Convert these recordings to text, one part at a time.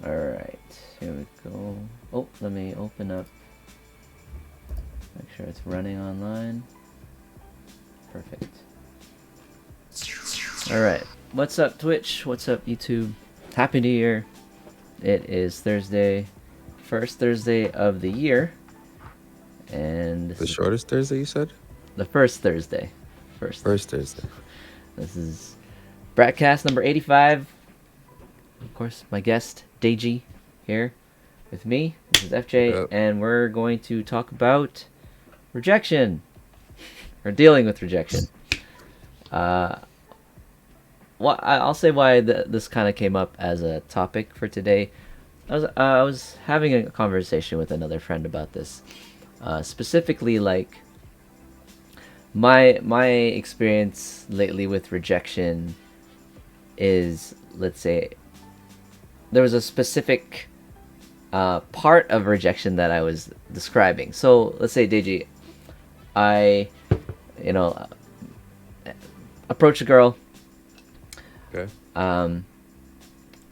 Alright, here we go. Oh, let me open up. Make sure it's running online. Perfect. Alright, what's up Twitch? What's up YouTube? Happy New Year. It is Thursday, first Thursday of the year. And The shortest Thursday, you said? the first Thursday. First Thursday. This is BrackCast number 85. Of course, my guest, Deji, here with me. This is FJ, Yep. and we're going to talk about rejection. Or dealing with rejection. I'll say why this kind of came up as a topic for today. I was having a conversation with another friend about this. Specifically, like, my experience lately with rejection is, let's say, there was a specific part of rejection that I was describing. So let's say, Deji, I, approach a girl. Okay.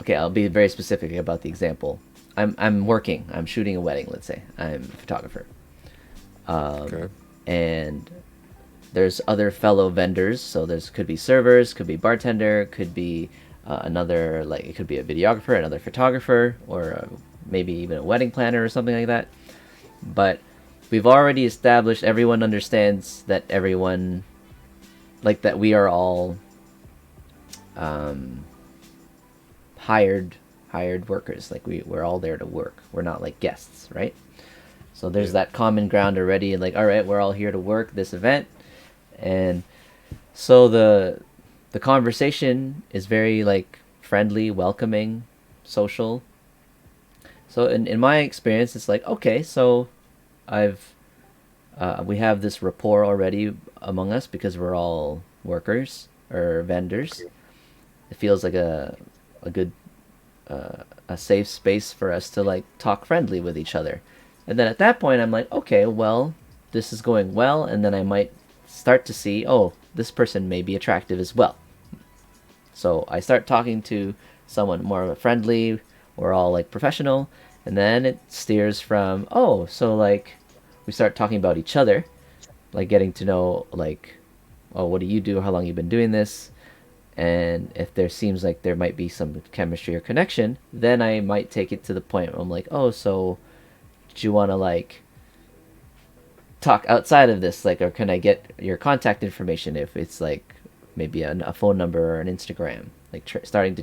Okay, I'll be very specific about the example. I'm working. I'm shooting a wedding. Let's say I'm a photographer. Okay. And there's other fellow vendors. So there's could be servers, could be bartender, could be another, like, it could be a videographer, another photographer, or maybe even a wedding planner or something like that. But we've already established, everyone understands that everyone, like, that we are all hired workers. Like, we're all there to work. We're not like guests, right? So there's that common ground already, and, like, all right, we're all here to work this event. And so the conversation is very, like, friendly, welcoming, social. So in my experience, it's like, okay, so I've we have this rapport already among us because we're all workers or vendors. It feels like a good a safe space for us to, like, talk friendly with each other. And then at that point, I'm like, okay, well, this is going well, and then I might start to see, oh, this person may be attractive as well. So I start talking to someone more friendly. We're all, like, professional, and then it steers from, oh, so, like, we start talking about each other, like, getting to know, like, oh, what do you do? How long you been doing this? And if there seems like there might be some chemistry or connection, then I might take it to the point where I'm like, oh, so do you want to, like, talk outside of this, like, or can I get your contact information? If it's like maybe a phone number or an Instagram, like, starting to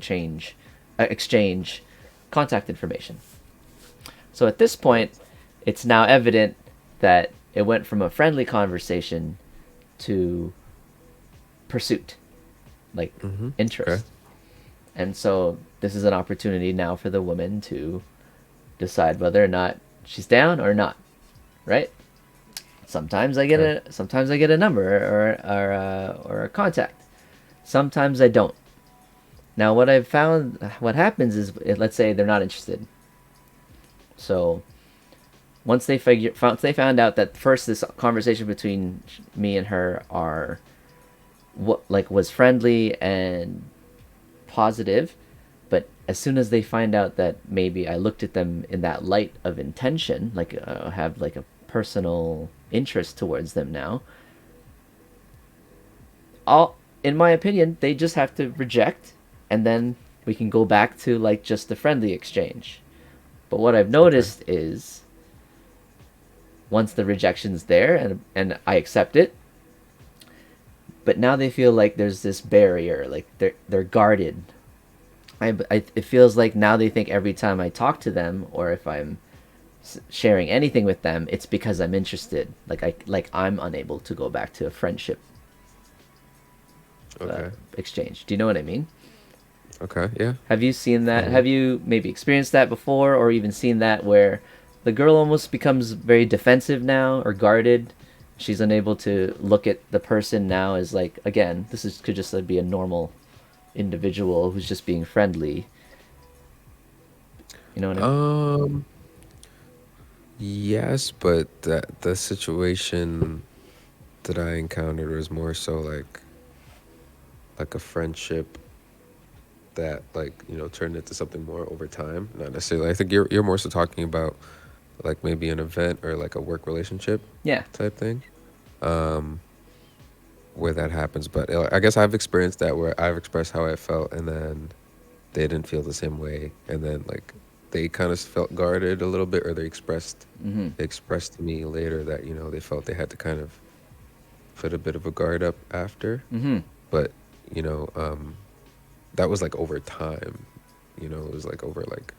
exchange contact information. So at this point, it's now evident that it went from a friendly conversation to pursuit, like, interest. Okay. And so this is an opportunity now for the woman to decide whether or not she's down or not, right? Sometimes I get Okay. a number or a contact. Sometimes I don't. Now what I've found, what happens is, let's say they're not interested. So once they found out that first this conversation between me and her are what, like, was friendly and positive, but as soon as they find out that maybe I looked at them in that light of intention, like, have, like, a personal interest towards them now, all, in my opinion, they just have to reject, and then we can go back to, like, just the friendly exchange. But what I've Okay. noticed is, once the rejection's there and I accept it, but now they feel like there's this barrier, like they're guarded. It feels like now they think every time I talk to them, or if I'm sharing anything with them, it's because I'm interested. Like I'm unable to go back to a friendship Okay. exchange. Do you know what I mean? Okay. Yeah. Have you seen that? Follow. Have you maybe experienced that before, or even seen that where the girl almost becomes very defensive now or guarded? She's unable to look at the person now as, like, again, this is could just, like, be a normal individual who's just being friendly. You know what I mean? Um. Yes, but the situation that I encountered was more so like a friendship that like turned into something more over time. Not necessarily. I think you're more so talking about like maybe an event or like a work relationship Yeah. type thing, where that happens. But I guess I've experienced that where I've expressed how I felt, and then they didn't feel the same way, and then like they kind of felt guarded a little bit, or Mm-hmm. they expressed to me later that they felt they had to kind of put a bit of a guard up after. Mm-hmm. But you know, that was like over time. It was like over like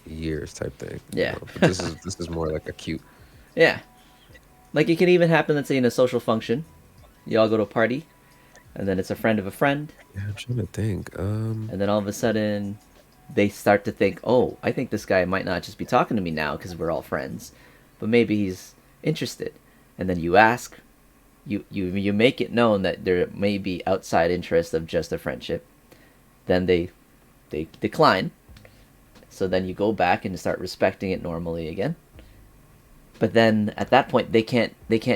years type thing. Yeah. But this is more like acute. Yeah. Like it can even happen, let's say, in a social function. You all go to a party, and then it's a friend of a friend, Yeah, I'm trying to think. and then all of a sudden, they start to think, "Oh, I think this guy might not just be talking to me now because we're all friends, but maybe he's interested." And then you ask, you make it known that there may be outside interest of just a friendship. Then they decline. So then you go back and start respecting it normally again. But then at that point they can't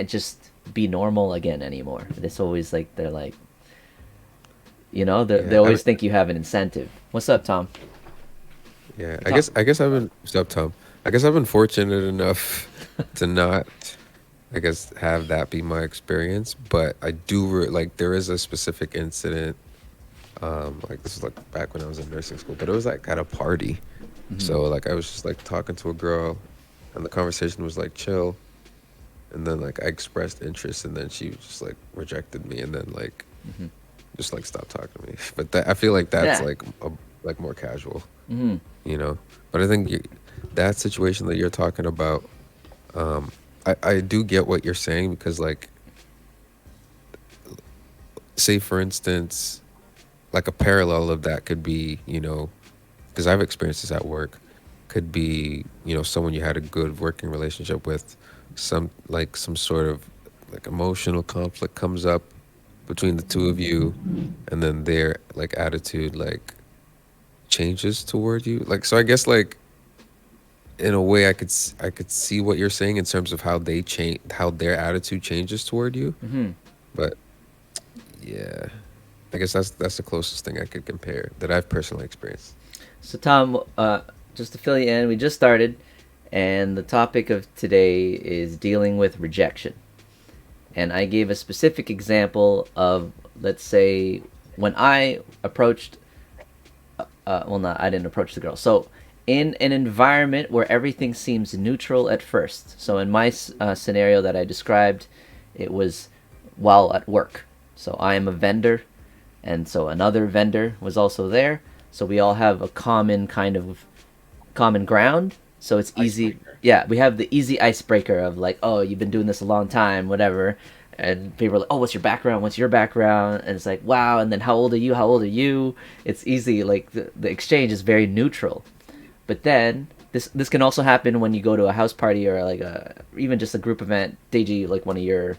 just be normal again anymore. It's always like they're like, they Yeah, always think you have an incentive. What's up, Tom? yeah. Tom. I guess I've been stop Tom. I guess I've been fortunate enough to not, I guess, have that be my experience. But I do like there is a specific incident. Like this is like back when I was in nursing school, but it was like at a party. Hmm. So like I was just like talking to a girl, and the conversation was like chill, and then like I expressed interest, and then she just like rejected me, and then like Hmm. just like stopped talking to me. But I feel like that's Yeah. like like more casual, Hmm. you know. But I think that situation that you're talking about, I do get what you're saying because like say for instance, like a parallel of that could be because I've experienced this at work, could be someone you had a good working relationship with, some sort of like emotional conflict comes up between the two of you, and then their like attitude like changes toward you. Like so, I guess like in a way, I could see what you're saying in terms of how they change, how their attitude changes toward you. Hmm. But yeah, I guess that's the closest thing I could compare that I've personally experienced. So Tom, just to fill you in, we just started, and the topic of today is dealing with rejection. And I gave a specific example of, let's say, when I approached, well, not, I didn't approach the girl. So, in an environment where everything seems neutral at first. So, in my scenario that I described, it was while at work. So, I am a vendor, and so another vendor was also there. So, we all have a common kind of common ground. So, it's easy. Icebreaker. Yeah, we have the easy icebreaker of like, oh, you've been doing this a long time, whatever. And people are like, oh, what's your background? What's your background? And it's like, wow. And then how old are you? How old are you? It's easy. Like the exchange is very neutral. But then this can also happen when you go to a house party or like even just a group event. Deji, like one of your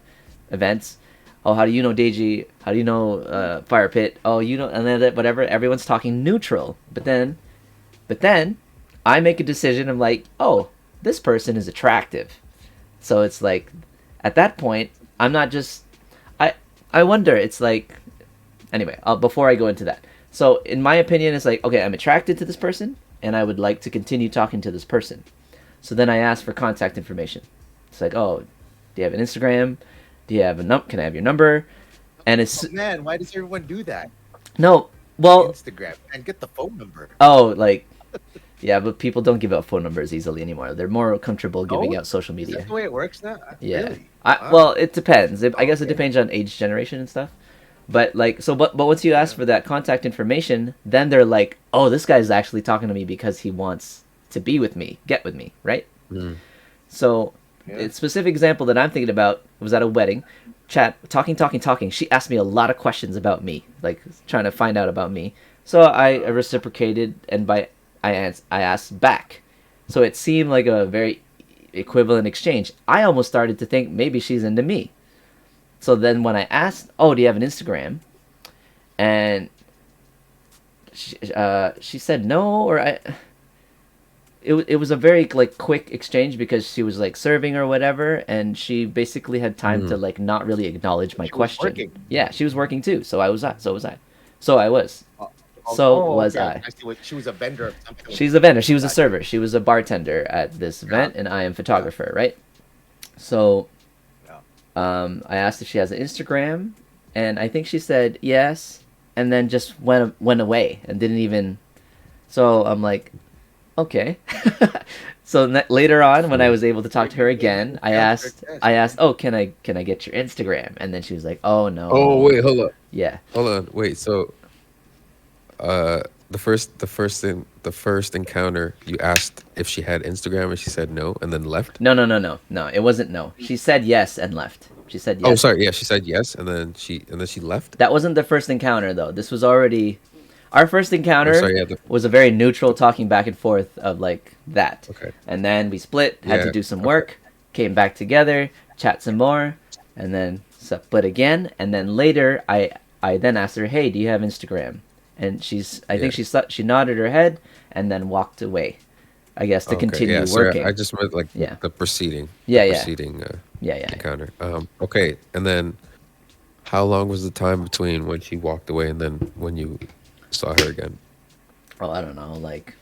events. Oh, how do you know Deji? How do you know Fire Pit? Oh, you know, and then whatever. Everyone's talking neutral. But then, I make a decision. I'm like, oh, this person is attractive. So it's like, at that point, I'm not just. I wonder. It's like, anyway. Before I go into that, so in my opinion, it's like, okay, I'm attracted to this person, and I would like to continue talking to this person. So then I ask for contact information. It's like, oh, do you have an Instagram? Do you have a Can I have your number? And it's Oh man, why does everyone do that? no. Well, Instagram and get the phone number. oh, like, yeah, but people don't give out phone numbers easily anymore. They're more comfortable giving Oh, out social is that media. the way it works now? Yeah. Really? Well, Wow. it depends. I guess it Okay. depends on age, generation, and stuff. But like, so, but once you ask for that contact information, then they're like, oh, this guy's actually talking to me because he wants to be with me, get with me, right? Mm. So, Yeah. a specific example that I'm thinking about was at a wedding, chat, talking. She asked me a lot of questions about me, like trying to find out about me. So I reciprocated, and I asked back. So it seemed like a very equivalent exchange. I almost started to think maybe she's into me. So then when I asked, "Oh, do you have an Instagram?" and she said no, or it was a very like quick exchange because she was like serving or whatever, and she basically had time to Mm. like not really acknowledge my She was question. working. Yeah, she was working too, so I was. So I was. So Oh, was okay. I. I see what she was a vendor of something. She's a vendor. She was a Gotcha. server. She was a bartender at this Yeah. event, and I am photographer, right? So Yeah. I asked if she has an Instagram, and I think she said yes, and then just went away and didn't even. So I'm like, okay. So later on, when I was able to talk to her again, I asked, oh, can I get your Instagram? And then she was like, oh Oh no, wait, yeah. hold on, wait. So, the first encounter, you asked if she had Instagram, and she said no, and then left. No. It wasn't no. She said yes and left. She said Oh, yes. sorry. Yeah, she said yes, and then she left. That wasn't the first encounter though. This was already our first Or encounter sorry, yeah. was a very neutral talking back and forth of like that. Okay. And then we split, had to Yeah. do some Okay. work, came back together, chat some more, and then split again. And then later I then asked her, "Hey, do you have Instagram?" And I think Yeah. she nodded her head and then walked away. I guess to Okay. continue Yeah. Sorry, working. I just meant like Yeah. the preceding. Yeah, The yeah. preceding Yeah. encounter. Okay. And then, how long was the time between when she walked away and then when you saw her again? Oh, I don't know, like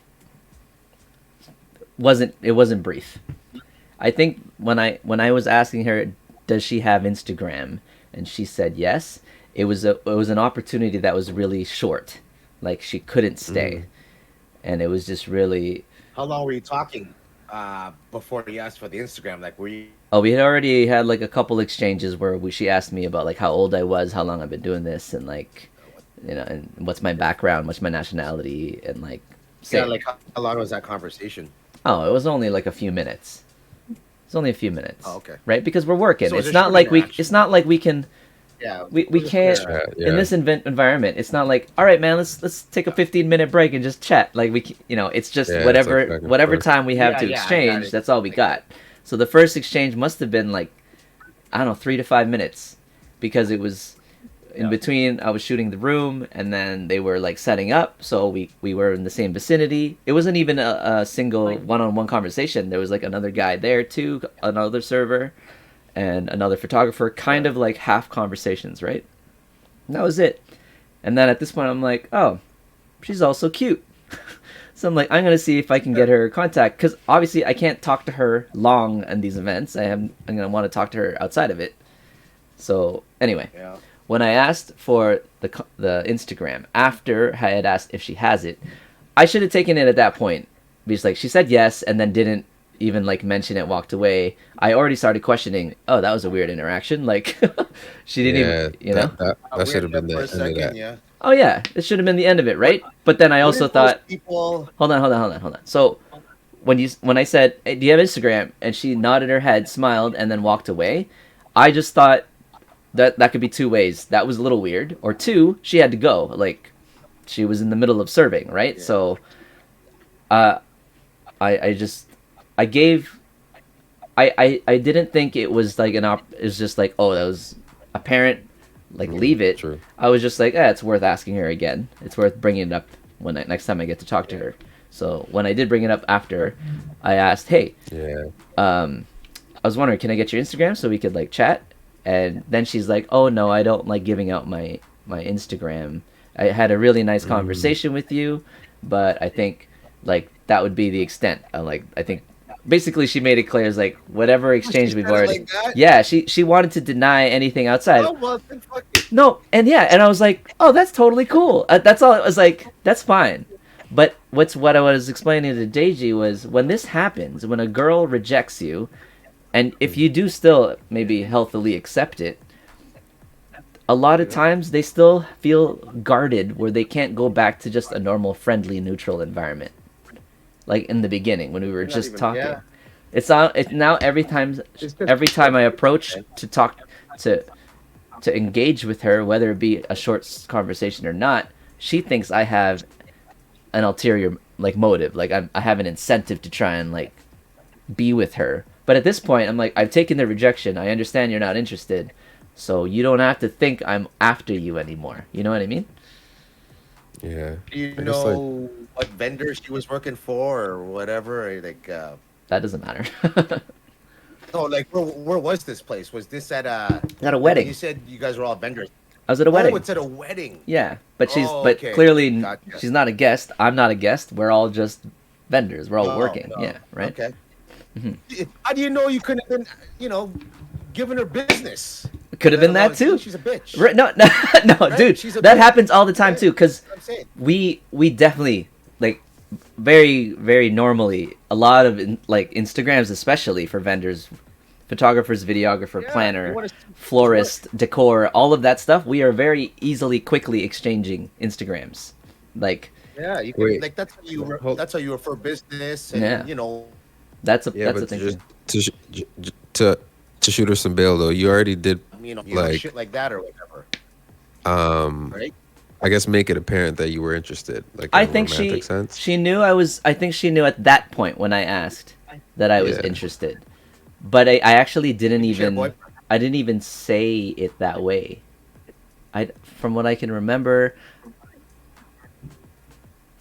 it wasn't brief. I think when I was asking her, does she have Instagram, and she said yes, it was an opportunity that was really short. Like she couldn't stay, and it was just really. How long were you talking before you asked for the Instagram? Like, were you? Oh, we had already had like a couple exchanges where she asked me about like how old I was, how long I've been doing this, and like, and what's my background, what's my nationality, and like. Yeah, like how long was that conversation? Oh, it was only like a few minutes. It's only a few minutes. Oh, okay. Right? Because we're working. So it was It's a not short like we. interaction. It's not like we can. Yeah, We it was can't just- Yeah. in this environment. It's not like, all right, man. Let's take a 15-minute break and just chat. Like it's just Yeah, it's whatever like back and whatever forth. time we have Yeah, to yeah, I got exchange. it. That's all we got. So the first exchange must have been like, I don't know, 3 to 5 minutes, because it was in Yeah. between. I was shooting the room, and then they were like setting up, so we were in the same vicinity. It wasn't even a single one-on-one conversation. There was like another guy there too, another server, and another photographer, kind of like half conversations, right? And that was it. And then at this point, I'm like, oh, she's also cute. So I'm like, I'm gonna see if I can get her contact, because obviously I can't talk to her long in these events. I'm gonna want to talk to her outside of it. So anyway, Yeah. when I asked for the Instagram after I had asked if she has it, I should have taken it at that point, because like she said yes and then didn't even like mention it, walked away. I already started questioning. Oh, that was a weird interaction. Like she didn't Yeah. even, you know. That should have been the for a end of second, that. yeah. Oh yeah, it should have been the end of it, right? But then I also Wouldn't most thought, people. hold on. So when I said, hey, do you have Instagram? And she nodded her head, smiled, and then walked away, I just thought that could be two ways. That was a little weird. Or two, she had to go. Like she was in the middle of serving, right? Yeah. So I just I gave I didn't think it was like it was just like, oh, that was apparent, like leave it. True. I was just like, it's worth asking her again. It's worth bringing it up next time I get to talk to her. So when I did bring it up after, I asked, hey, Yeah. I was wondering, can I get your Instagram so we could like chat? And then she's like, oh no, I don't like giving out my Instagram. I had a really nice conversation with you, but I think like that would be the extent. I think basically she made it clear, it's like whatever exchange we've said it already. like that? Yeah, she wanted to deny anything outside. Oh, well, then fuck it. No, and I was like, oh, that's totally cool. That's all. It was like, that's fine. But what I was explaining to Deji was, when this happens, when a girl rejects you, and if you do still maybe healthily accept it, a lot of times they still feel guarded, where they can't go back to just a normal, friendly, neutral environment. Like in the beginning when we were Not just even- talking. yeah. It's now every time I approach to talk to engage with her, whether it be a short conversation or not, she thinks I have an ulterior like motive, like I have an incentive to try and like be with her. But at this point, I'm like, I've taken the rejection. I understand you're not interested, so you don't have to think I'm after you anymore. You know what I mean? Yeah. Do you I guess, like, know what vendor she was working for or whatever? Or like, That doesn't matter. no, like where was this place? Was this at At a wedding. You said you guys were all vendors. I was at a wedding. Oh, it's at a wedding. Yeah, but Oh, but okay. clearly Gotcha. she's not a guest. I'm not a guest. We're all just vendors. We're all Oh, working. no. Yeah, right. Okay. How do you know you couldn't have been, giving her business? Could have been that See, too. she's a bitch. Right? No, no, no, Right? dude. She's a That bitch. happens all the time Right? too. Because That's what I'm saying. we definitely like very very normally a lot of like Instagrams, especially for vendors, photographers, videographer, Yeah, planner, you wanna see florist, decor, all of that stuff. We are very easily, quickly exchanging Instagrams. Like Yeah, you can Wait. like that's how you Hold- that's how you refer business, and Yeah. that's a Yeah, that's a but thing just too. to shoot her some bail though, you already did like shit like that or whatever, um right? I guess make it apparent that you were interested, like in I a think romantic sense. she knew I was. I think she knew at that point when I asked that I was Yeah. interested, but I actually didn't You share even. boyfriend. I didn't even say it that way. From what I can remember,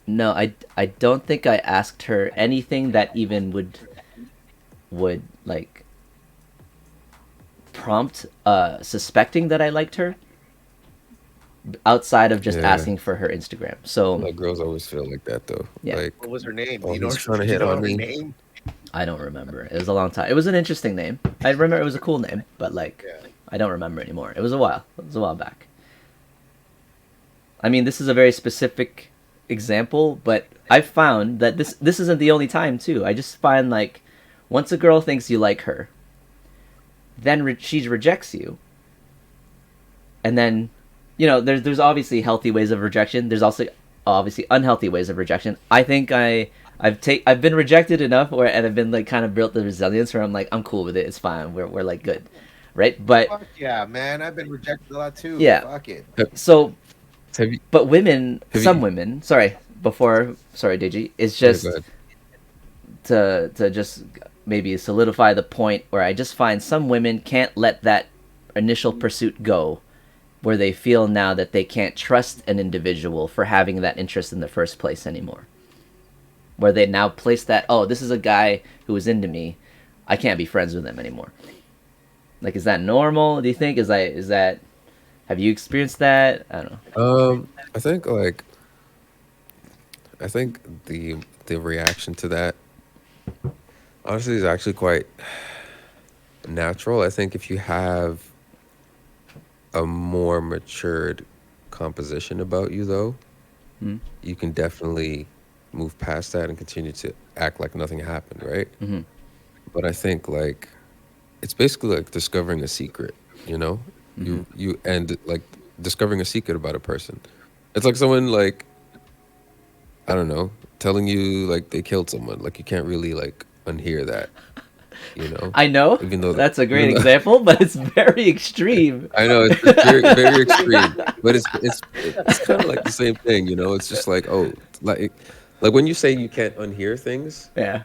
no, I don't think I asked her anything that even would like prompt suspecting that I liked her outside of just Yeah. asking for her Instagram. So Like girls always feel like that though. Yeah. Like, What was her name? oh, Do you know he's trying to hit do you know on her me. name? I don't remember. It was a long time. It was an interesting name. I remember it was a cool name, but like Yeah. I don't remember anymore. It was a while. It was a while back. I mean, this is a very specific example, but I've found that this isn't the only time too. I just find like once a girl thinks you like her, then she rejects you, and then there's obviously healthy ways of rejection. There's also obviously unhealthy ways of rejection. I think I've been rejected enough and I've been like kind of built the resilience where I'm like I'm cool with it. It's fine. We're like good, right? But Fuck yeah, man! I've been rejected a lot too. Yeah. Fuck it. so Have you but women, Have some you- women, sorry, Deji, it's Yeah, just go ahead. to just maybe solidify the point where I just find some women can't let that initial pursuit go, where they feel now that they can't trust an individual for having that interest in the first place anymore. Where they now place that, oh, this is a guy who is into me, I can't be friends with him anymore. Like, is that normal? Do you think is that have you experienced that? I don't know. I think the reaction to that honestly is actually quite natural. I think if you have a more matured composition about you though, Hmm? you can definitely move past that and continue to act like nothing happened, right? Mhm. But I think like it's basically like discovering a secret, you know? You and like discovering a secret about a person. It's like someone like I don't know, telling you like they killed someone. Like you can't really like unhear that, you know? I know Even though that's a great even though- example, but it's very extreme. I know it's very, very extreme, but it's kind of like the same thing, you know. It's just like like when you say you can't unhear things, Yeah.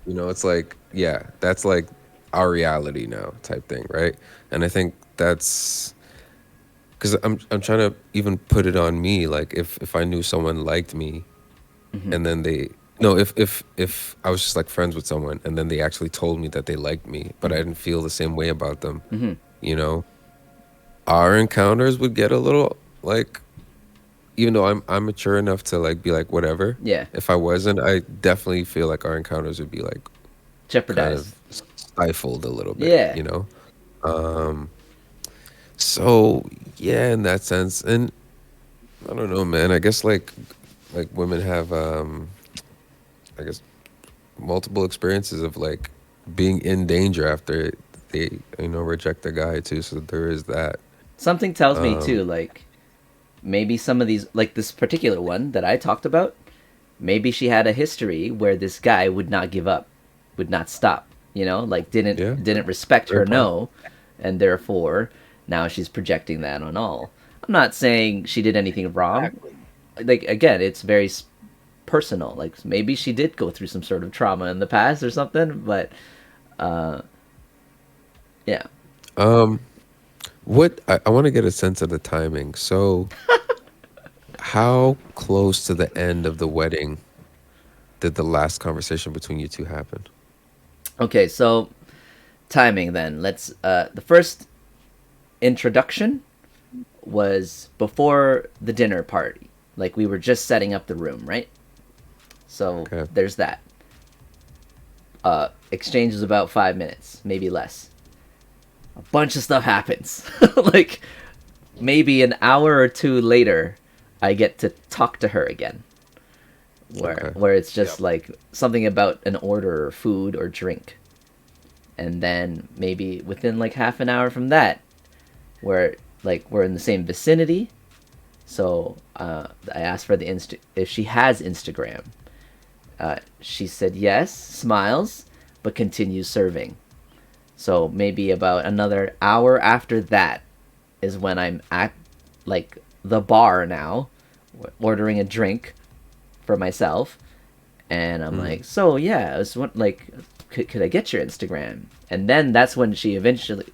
you know, it's like yeah, that's like our reality now type thing, right? And I think that's because I'm trying to even put it on me, like if I knew someone liked me, and then they no if I was just like friends with someone and then they actually told me that they liked me, but I didn't feel the same way about them, you know, our encounters would get a little like, even though I'm mature enough to like be like whatever. Yeah. If I wasn't, I definitely feel like our encounters would be like kind Jeopardized. of stifled a little bit, Yeah. you know. So yeah, in that sense, and I don't know, man. I guess like women have I guess multiple experiences of like being in danger after they reject a guy too. So there is that. Something tells me too, like maybe some of these, like this particular one that I talked about, maybe she had a history where this guy would not give up, would not stop, like didn't respect her Fair point. no, and therefore now she's projecting that on all. I'm not saying she did anything wrong. Exactly. Like again, it's very personal. Like maybe she did go through some sort of trauma in the past or something, but yeah. What I want to get a sense of the timing. So, how close to the end of the wedding did the last conversation between you two happen? Okay, so timing then. Let's the first introduction was before the dinner party. Like we were just setting up the room, right? So there's that. Exchange was about 5 minutes, maybe less. A bunch of stuff happens. Like maybe an hour or two later, I get to talk to her again. Where it's just like something about an order or food or drink. And then maybe within like half an hour from that, where like we're in the same vicinity. So I asked for if she has Instagram. She said yes, smiles, but continues serving. So maybe about another hour after that is when I'm at like the bar now, ordering a drink for myself, and I'm like, so yeah, I was like, could I get your Instagram? And then that's when she eventually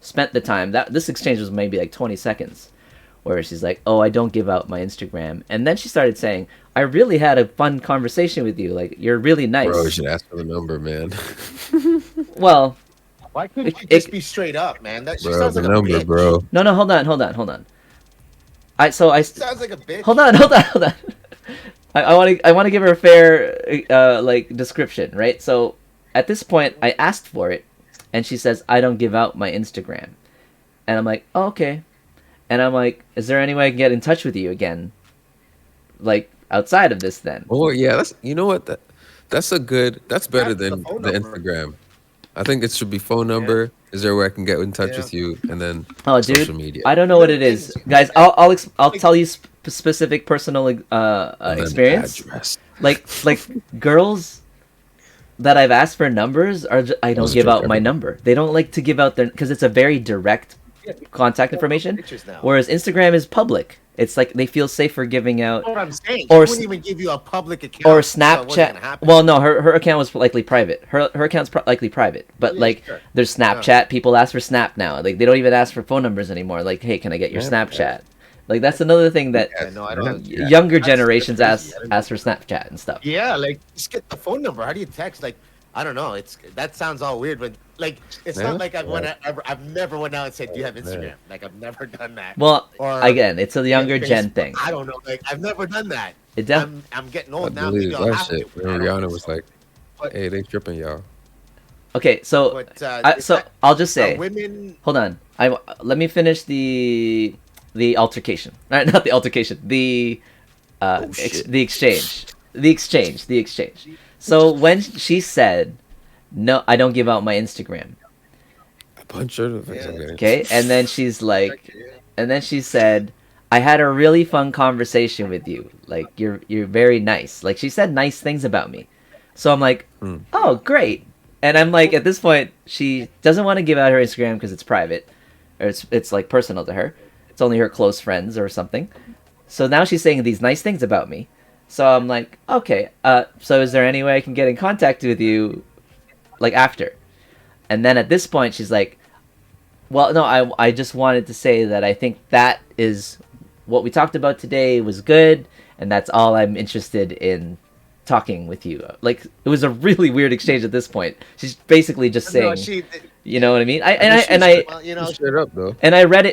spent the time. That this exchange was maybe like 20 seconds, where she's like, oh, I don't give out my Instagram. And then she started saying, I really had a fun conversation with you. Like, you're really nice. Bro, you should ask for the number, man. Well, why couldn't you just be straight up, man? That she sounds the like number, a bitch. bro. No, hold on. I Sounds like a bitch. Hold on. I want to give her a fair like description, right? So at this point, I asked for it, and she says, I don't give out my Instagram. And I'm like, oh, okay. And I'm like, is there any way I can get in touch with you again? Like, outside of this then? Oh, yeah. You know what? That's better That's than the phone the number. Instagram. I think it should be phone number. Is there a way I can get in touch with you? And then social media. I don't know what it is. Guys, I'll tell you specific personal experience. Address. Like girls that I've asked for numbers I don't give out my number. They don't like to give out their, because it's a very direct contact information. Whereas Instagram is public. It's like they feel safer giving out. What I'm saying, or she wouldn't even give you a public account. Or so it wasn't gonna Snapchat. happen. Well, no, her account was likely private. Her account's likely private. But like, sure. there's Snapchat. People ask for Snap now. Like, they don't even ask for phone numbers anymore. Like, hey, can I get your Snapchat? Like, that's another thing that No, I don't. younger generations crazy. ask for Snapchat and stuff. Yeah, like just get the phone number. How do you text? Like, I don't know. That sounds all weird, but like it's not like I've never went out and said, "Do you have Instagram?" Like I've never done that. Well, Or again, it's a younger gen Facebook. thing. I don't know. Like I've never done that. It I'm getting I old now. deleted Maybe I'll that have shit. to. I don't Rihanna think was so. like, But- hey, they tripping, y'all. Okay, so But, so I'll just say, women. hold on. Let me finish the altercation. Not the altercation. The the exchange. So when she said, "No, I don't give out my Instagram," A bunch of okay, and then she's like, and then she said, "I had a really fun conversation with you. Like, you're very nice." Like, she said nice things about me. So I'm like, oh, great. And I'm like, at this point, she doesn't want to give out her Instagram because it's private, or it's like personal to her. It's only her close friends or something. So now she's saying these nice things about me. So I'm like, okay. So is there any way I can get in contact with you, like, after? And then at this point, she's like, well, no, I just wanted to say that I think that is what we talked about today was good, and that's all I'm interested in talking with you. Like, it was a really weird exchange at this point. She's basically just saying, you know what I mean? Well, you know, straight up though. And I read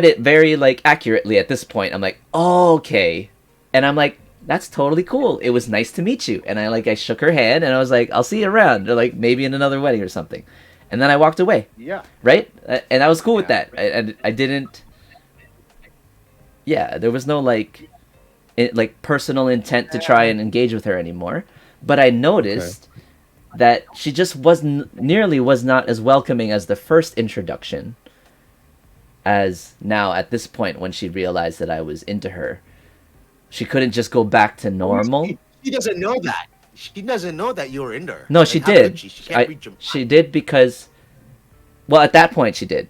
it very like accurately at this point. I'm like, oh, okay. And I'm like, that's totally cool. It was nice to meet you. And I shook her hand and I was like, I'll see you around, or like maybe in another wedding or something. And then I walked away. yeah. Right? And I was cool with that. I didn't. Yeah, there was no like personal intent to try and engage with her anymore. But I noticed that she just was not as welcoming as the first introduction. As now at this point, when she realized that I was into her, she couldn't just go back to normal. She doesn't know that. She doesn't know that you were into her. No, Like, she how did. could She can't read your She did because, well, at that point she did.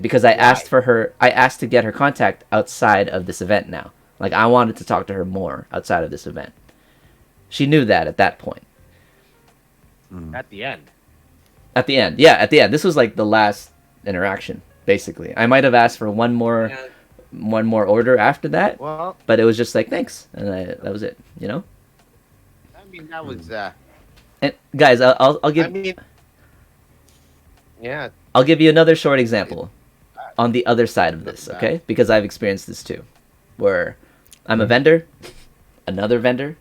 Because I asked for her. I asked to get her contact outside of this event now. Like, I wanted to talk to her more outside of this event. She knew that at that point. at the end. At the end, yeah, at the end. This was like the last interaction, basically. I might have asked for one more order after that, Well, but it was just like, thanks, and that was it. You know. I mean, that was. And guys, I'll give. I mean, yeah. I'll give you another short example. on the other side of this, okay? Because I've experienced this too, where I'm a vendor, another vendor.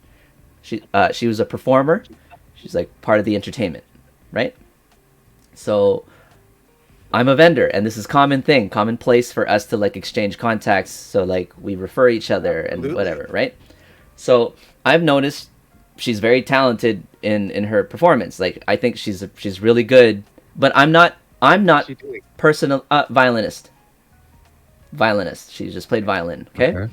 She was a performer. She's like part of the entertainment, right? So I'm a vendor, and this is commonplace for us to like exchange contacts. So like we refer each other and whatever, right? So I've noticed she's very talented in her performance. Like I think she's really good, but I'm not personal violinist. She just played violin. Okay.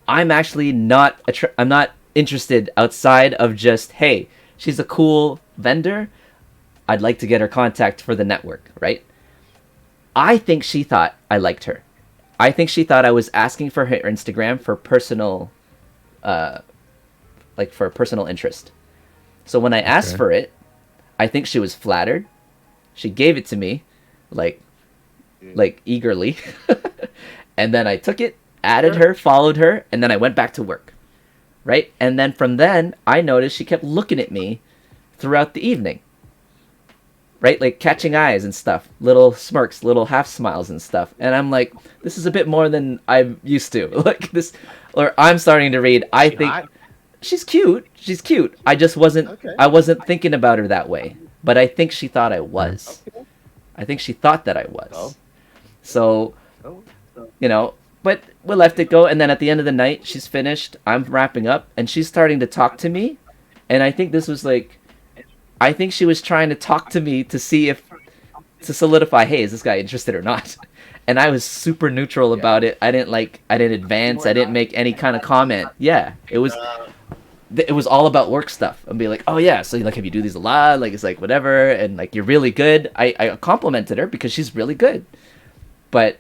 I'm actually not I'm not interested outside of just, hey, she's a cool vendor. I'd like to get her contact for the network, right? I think she thought I liked her. I think she thought I was asking for her Instagram for personal, for personal interest. So when I asked for it, I think she was flattered. She gave it to me, like eagerly. And then I took it, added her, followed her, and then I went back to work. Right? And then from then, I noticed she kept looking at me throughout the evening. Right? Like catching eyes and stuff. Little smirks, little half smiles and stuff. And I'm like, this is a bit more than I'm used to. Like this, or I'm starting to read, I think she's cute. She's cute. I just wasn't, I wasn't thinking about her that way. But I think she thought I was. I think she thought that I was. So, you know, but we left it go. And then at the end of the night, she's finished. I'm wrapping up. And she's starting to talk to me. And I think this was like, I think she was trying to talk to me to see if, to solidify, hey, is this guy interested or not? And I was super neutral about it. I didn't advance. I didn't make any kind of comment. Yeah, it was all about work stuff. I'd be like, oh yeah, so like, have you do these a lot? Like, it's like, whatever. And like, you're really good. I complimented her because she's really good. But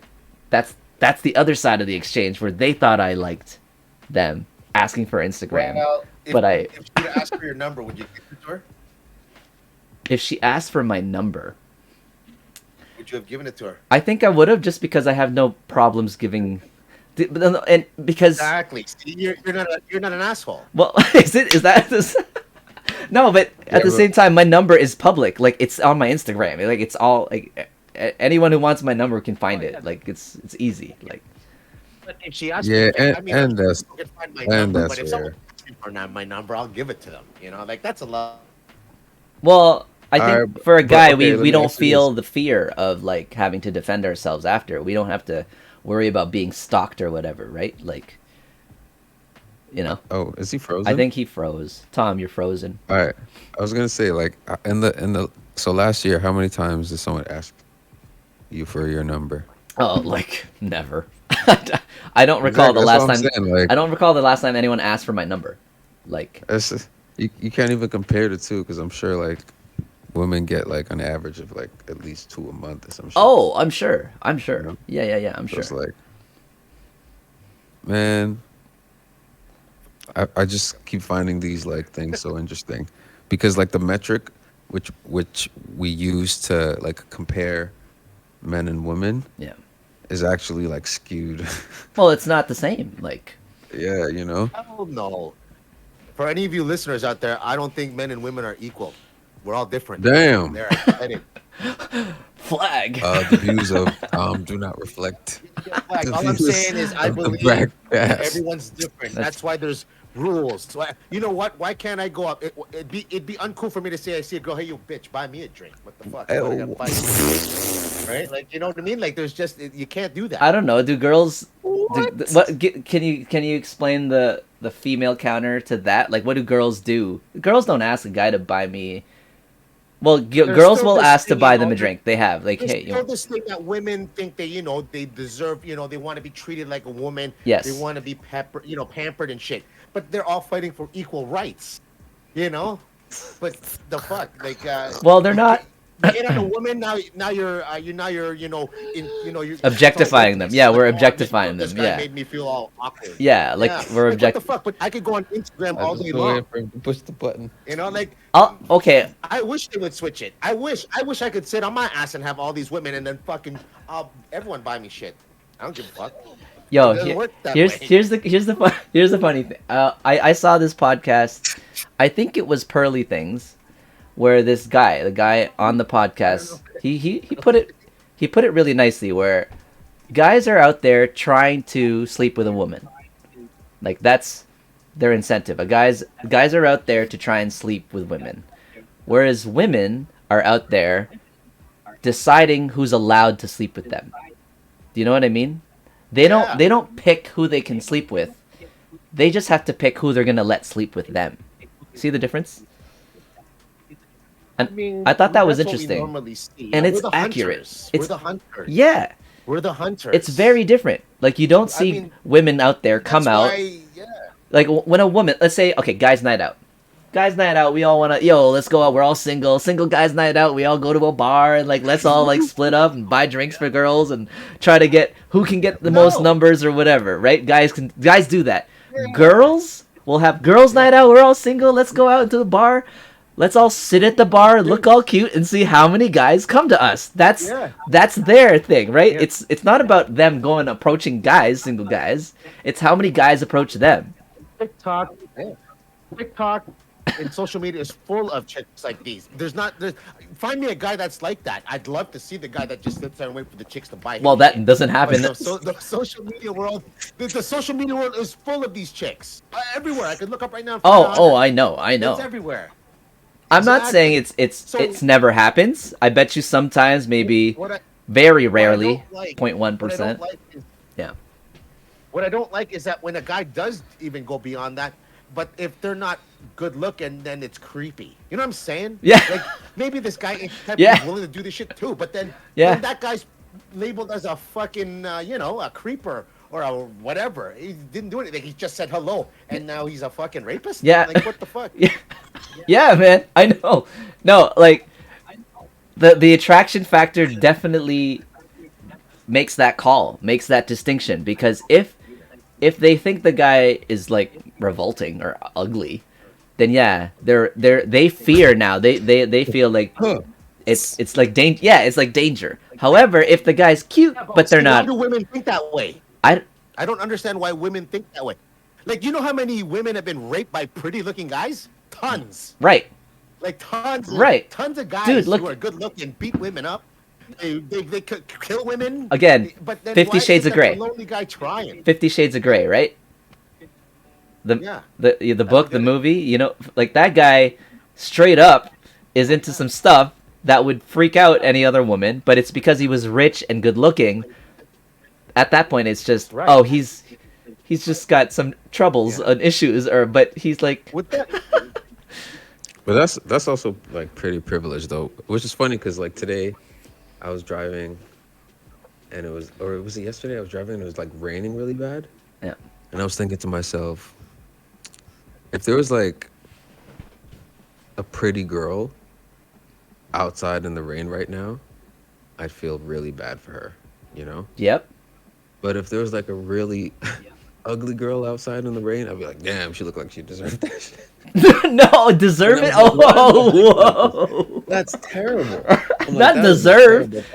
that's the other side of the exchange where they thought I liked them asking for Instagram. Well, if she asked for your number, would you give it to her? If she asked for my number, would you have given it to her? I think I would have, just because I have no problems giving, and because exactly. See, you're not an asshole. Well, is that no? But at the same time, my number is public. Like, it's on my Instagram. Like, it's all like anyone who wants my number can find it. Like, it's easy. Like, but if she asks, and that's but if someone asks me for my number, I'll give it to them. You know, like that's a lot. Well, I think for a guy, we don't feel the fear of like having to defend ourselves after. We don't have to worry about being stalked or whatever, right? Like, you know. Oh, is he frozen? I think he froze. Tom, you're frozen. All right. I was gonna say, like, so last year, how many times did someone ask you for your number? Oh, like never. I don't recall the last time. Like, I don't recall the last time anyone asked for my number. Like, you can't even compare the two, because I'm sure like women get like an average of like at least 2 a month or some shit. Oh, I'm sure. You know? Yeah. I'm so sure. It's like, man, I just keep finding these like things so interesting, because like the metric which we use to like compare men and women, is actually like skewed. Well, it's not the same. Like, yeah, you know. Hell no. For any of you listeners out there, I don't think men and women are equal. We're all different. Damn. Flag. The views of do not reflect. All I'm saying is I believe everyone's different. That's why there's rules. So you know what? Why can't I go up? It'd be uncool for me to say, I see a girl, hey, you bitch, buy me a drink. What the fuck? Right? Like, you know what I mean? Like, there's just, you can't do that. I don't know. Do girls? Can you explain the female counter to that? Like, what do girls do? Girls don't ask a guy to buy me. Well, girls will ask to buy them a drink. They have, like, hey, you know, this thing that women think they, they deserve, they want to be treated like a woman. Yes. They want to be pampered and shit. But they're all fighting for equal rights, But the fuck, like. Well, they're not. Get on a woman now. You're objectifying them. Yeah, we're objectifying them. This guy made me feel all awkward. Yeah, like we're objectifying. What the fuck? But I could go on Instagram all day long. Push the button. Like. Okay. I wish they would switch it. I wish I could sit on my ass and have all these women and then fucking everyone buy me shit. I don't give a fuck. Yo, here's the funny thing. I saw this podcast. I think it was Pearly Things, where this guy, the guy on the podcast, he put it really nicely, where guys are out there trying to sleep with a woman. Like that's their incentive. Guys are out there to try and sleep with women, whereas women are out there deciding who's allowed to sleep with them. Do you know what I mean? They don't pick who they can sleep with. They just have to pick who they're gonna let sleep with them. See the difference? And I thought that was interesting. And it's accurate. We're the hunters. Yeah. We're the hunters. It's very different. Like you don't see women out there come out. Like when a woman, let's say, okay, guys' night out. Guys' night out, we all want to, let's go out. We're all single. Single guys' night out. We all go to a bar and like let's all like split up and buy drinks for girls and try to get who can get the most numbers or whatever, right? Guys do that. Girls will have girls' night out. We're all single. Let's go out into the bar. Let's all sit at the bar, look all cute, and see how many guys come to us. That's their thing, right? Yeah. It's not about them approaching guys, single guys. It's how many guys approach them. TikTok, and social media is full of chicks like these. Find me a guy that's like that. I'd love to see the guy that just sits there and wait for the chicks to buy him. Well, that doesn't happen. The social media world, the social media world is full of these chicks everywhere. I could look up right now. I know. It's everywhere. I'm not saying it's never happens. I bet you sometimes, maybe very rarely, 0.1%. Yeah. What I don't like is that when a guy does even go beyond that, but if they're not good looking, then it's creepy. You know what I'm saying? Yeah. Like maybe this guy is willing to do this shit too, but then when that guy's labeled as a fucking a creeper or a whatever. He didn't do anything. He just said hello, and now he's a fucking rapist? Yeah. Like, what the fuck? Yeah, man. I know. No, like, the attraction factor definitely makes that call, makes that distinction. Because if they think the guy is, like, revolting or ugly, then yeah, they fear now. They feel like it's like danger. Yeah, it's like danger. However, if the guy's cute, but they're not. Why do women think that way? I don't understand why women think that way. Like, you know how many women have been raped by pretty-looking guys? Tons. Right. Like tons. Right. Tons of guys Dude, who are good-looking beat women up. They could kill women. Again, but then 50 Shades of Grey. A lonely guy trying. 50 Shades of Grey, right? The book, the movie, you know, like that guy straight up is into some stuff that would freak out any other woman, but it's because he was rich and good looking. At that point, it's just he's just got some troubles and issues, but he's like. With that. But that's also like pretty privileged though, which is funny because like today, I was driving, and was it yesterday? I was driving and it was like raining really bad. Yeah. And I was thinking to myself, if there was like a pretty girl outside in the rain right now, I'd feel really bad for her, you know? Yep. But if there was like a really ugly girl outside in the rain, I'd be like, damn, she looked like she deserved that shit. No, deserve it? Whoa. That's terrible. Not deserve.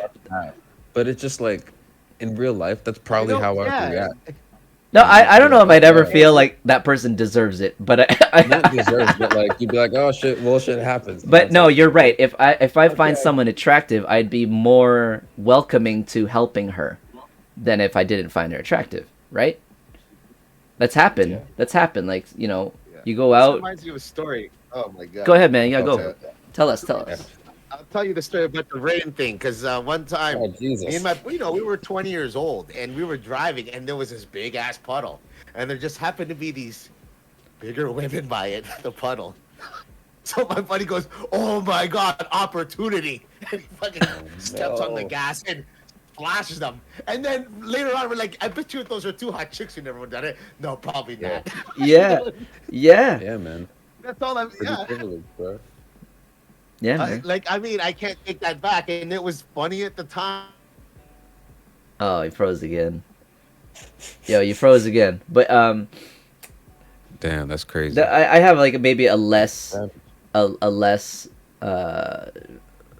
But it's just like, in real life, that's probably how I would react. No, I don't know if I'd ever feel like that person deserves it, but not deserves, but like you'd be like, oh shit, well shit happens. But no, you're right. If I find someone attractive, I'd be more welcoming to helping her than if I didn't find her attractive, right? That's happened. Yeah. That's happened. Like, you know, you go out. This reminds me of a story. Oh my god. Go ahead, man. Yeah, go. Tell us. I'll tell you the story about the rain thing, because one time, me and we were 20 years old, and we were driving, and there was this big ass puddle, and there just happened to be these bigger women by it, the puddle. So my buddy goes, "Oh my god, opportunity!" And he fucking steps on the gas and flashes them. And then later on, we're like, "I bet you if those are two hot chicks, you never would have done it." No, probably not. Yeah, yeah, man. That's all I'm. Pretty privileged, bro. Yeah, I can't take that back, and it was funny at the time. Oh, he froze again. Yo, you froze again. But damn, that's crazy. I have like maybe a less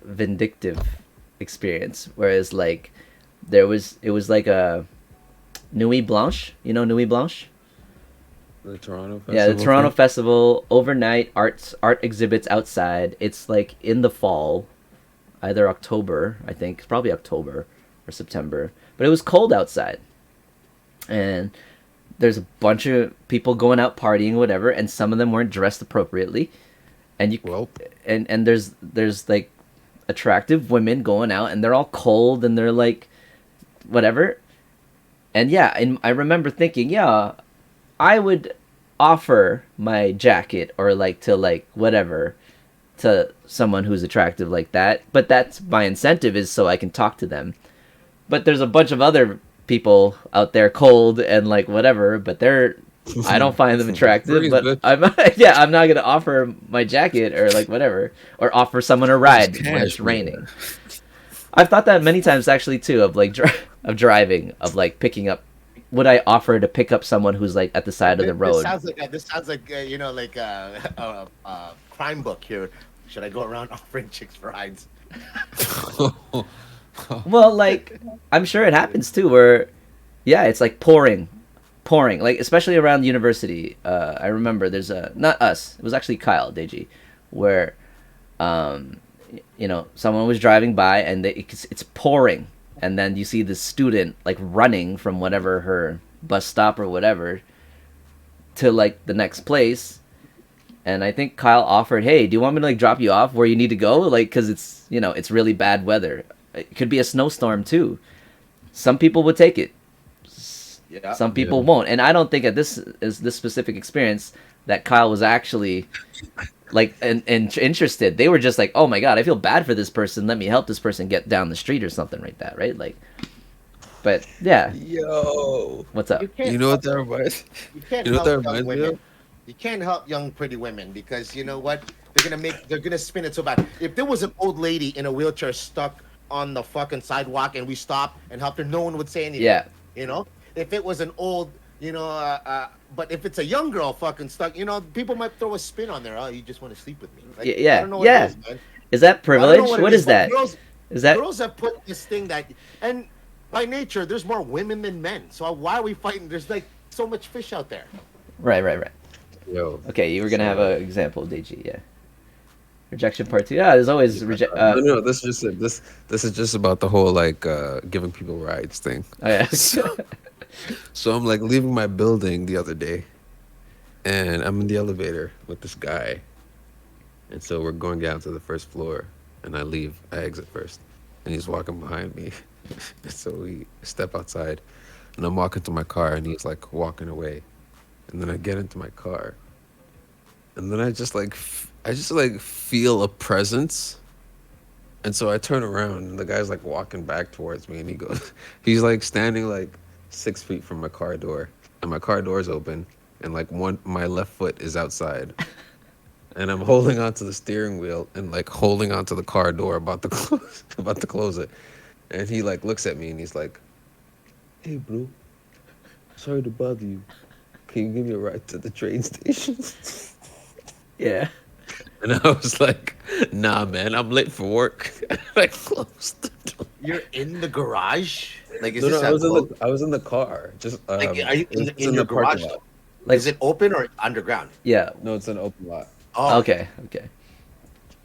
vindictive experience, whereas like it was like a Nuit Blanche. You know Nuit Blanche? The Toronto Festival. Yeah, the Toronto Festival, overnight art exhibits outside. It's like in the fall, either October, I think, probably October, or September, but it was cold outside, and there's a bunch of people going out partying, whatever, and some of them weren't dressed appropriately, and and there's like attractive women going out, and they're all cold, and they're like whatever, and yeah, and I remember thinking, yeah, I would offer my jacket or like to like whatever to someone who's attractive like that, but that's my incentive, is so I can talk to them. But there's a bunch of other people out there cold and like whatever, but I don't find them attractive, but I'm I'm not gonna offer my jacket or like whatever, or offer someone a ride when it's raining. I've thought that many times actually too, of like of driving, of like picking up. Would I offer to pick up someone who's like at the side of the road? This sounds like you know, like a crime book here. Should I go around offering chicks rides? Well, like I'm sure it happens too, where yeah, it's like pouring, like especially around university. I remember there's not us, it was actually Kyle, Deji, where you know, someone was driving by and it's pouring, and then you see this student like running from whatever her bus stop or whatever to like the next place, and I think Kyle offered, hey, do you want me to like drop you off where you need to go, like because it's, you know, it's really bad weather, it could be a snowstorm too. Some people would take it, yeah, some people won't, and I don't think at this specific experience that Kyle was actually like and interested. They were just like, oh my god, I feel bad for this person, let me help this person get down the street or something like that, right? Like, but yeah. Yo, what's up? You know what that reminds? You know what that reminds me of? You can't help young pretty women, because you know what, they're gonna spin it so bad. If there was an old lady in a wheelchair stuck on the fucking sidewalk and we stopped and helped her, no one would say anything. Yeah, you know, if it was an old, you know, but if it's a young girl fucking stuck, you know, people might throw a spin on there. Oh, you just want to sleep with me? Like, yeah, I don't know what it is, man. Is that privilege? What is that? Girls have put this thing that, and by nature, there's more women than men. So why are we fighting? There's like so much fish out there. Right. Yo. Okay, you were gonna have an example, Deji. Yeah. Rejection part 2. Yeah, there's always No, this is just about the whole like giving people rides thing. Oh yeah. So I'm like leaving my building the other day, and I'm in the elevator with this guy, and so we're going down to the first floor, and I exit first, and he's walking behind me. So we step outside, and I'm walking to my car, and he's like walking away, and then I get into my car, and then I just feel a presence, and so I turn around, and the guy's like walking back towards me, and he's like standing like 6 feet from my car door, and my car door's open, and like my left foot is outside, and I'm holding onto the steering wheel and like holding onto the car door about to close it, and he like looks at me and he's like, "Hey, bro, sorry to bother you. Can you give me a ride to the train station?" Yeah. And I was like, "Nah, man, I'm late for work." And I closed the door. You're in the garage? Like, is No, I was in the car. Just like, are you in your the parking garage? lot. Like, is it open or underground? Yeah. No, it's an open lot. Oh, Okay.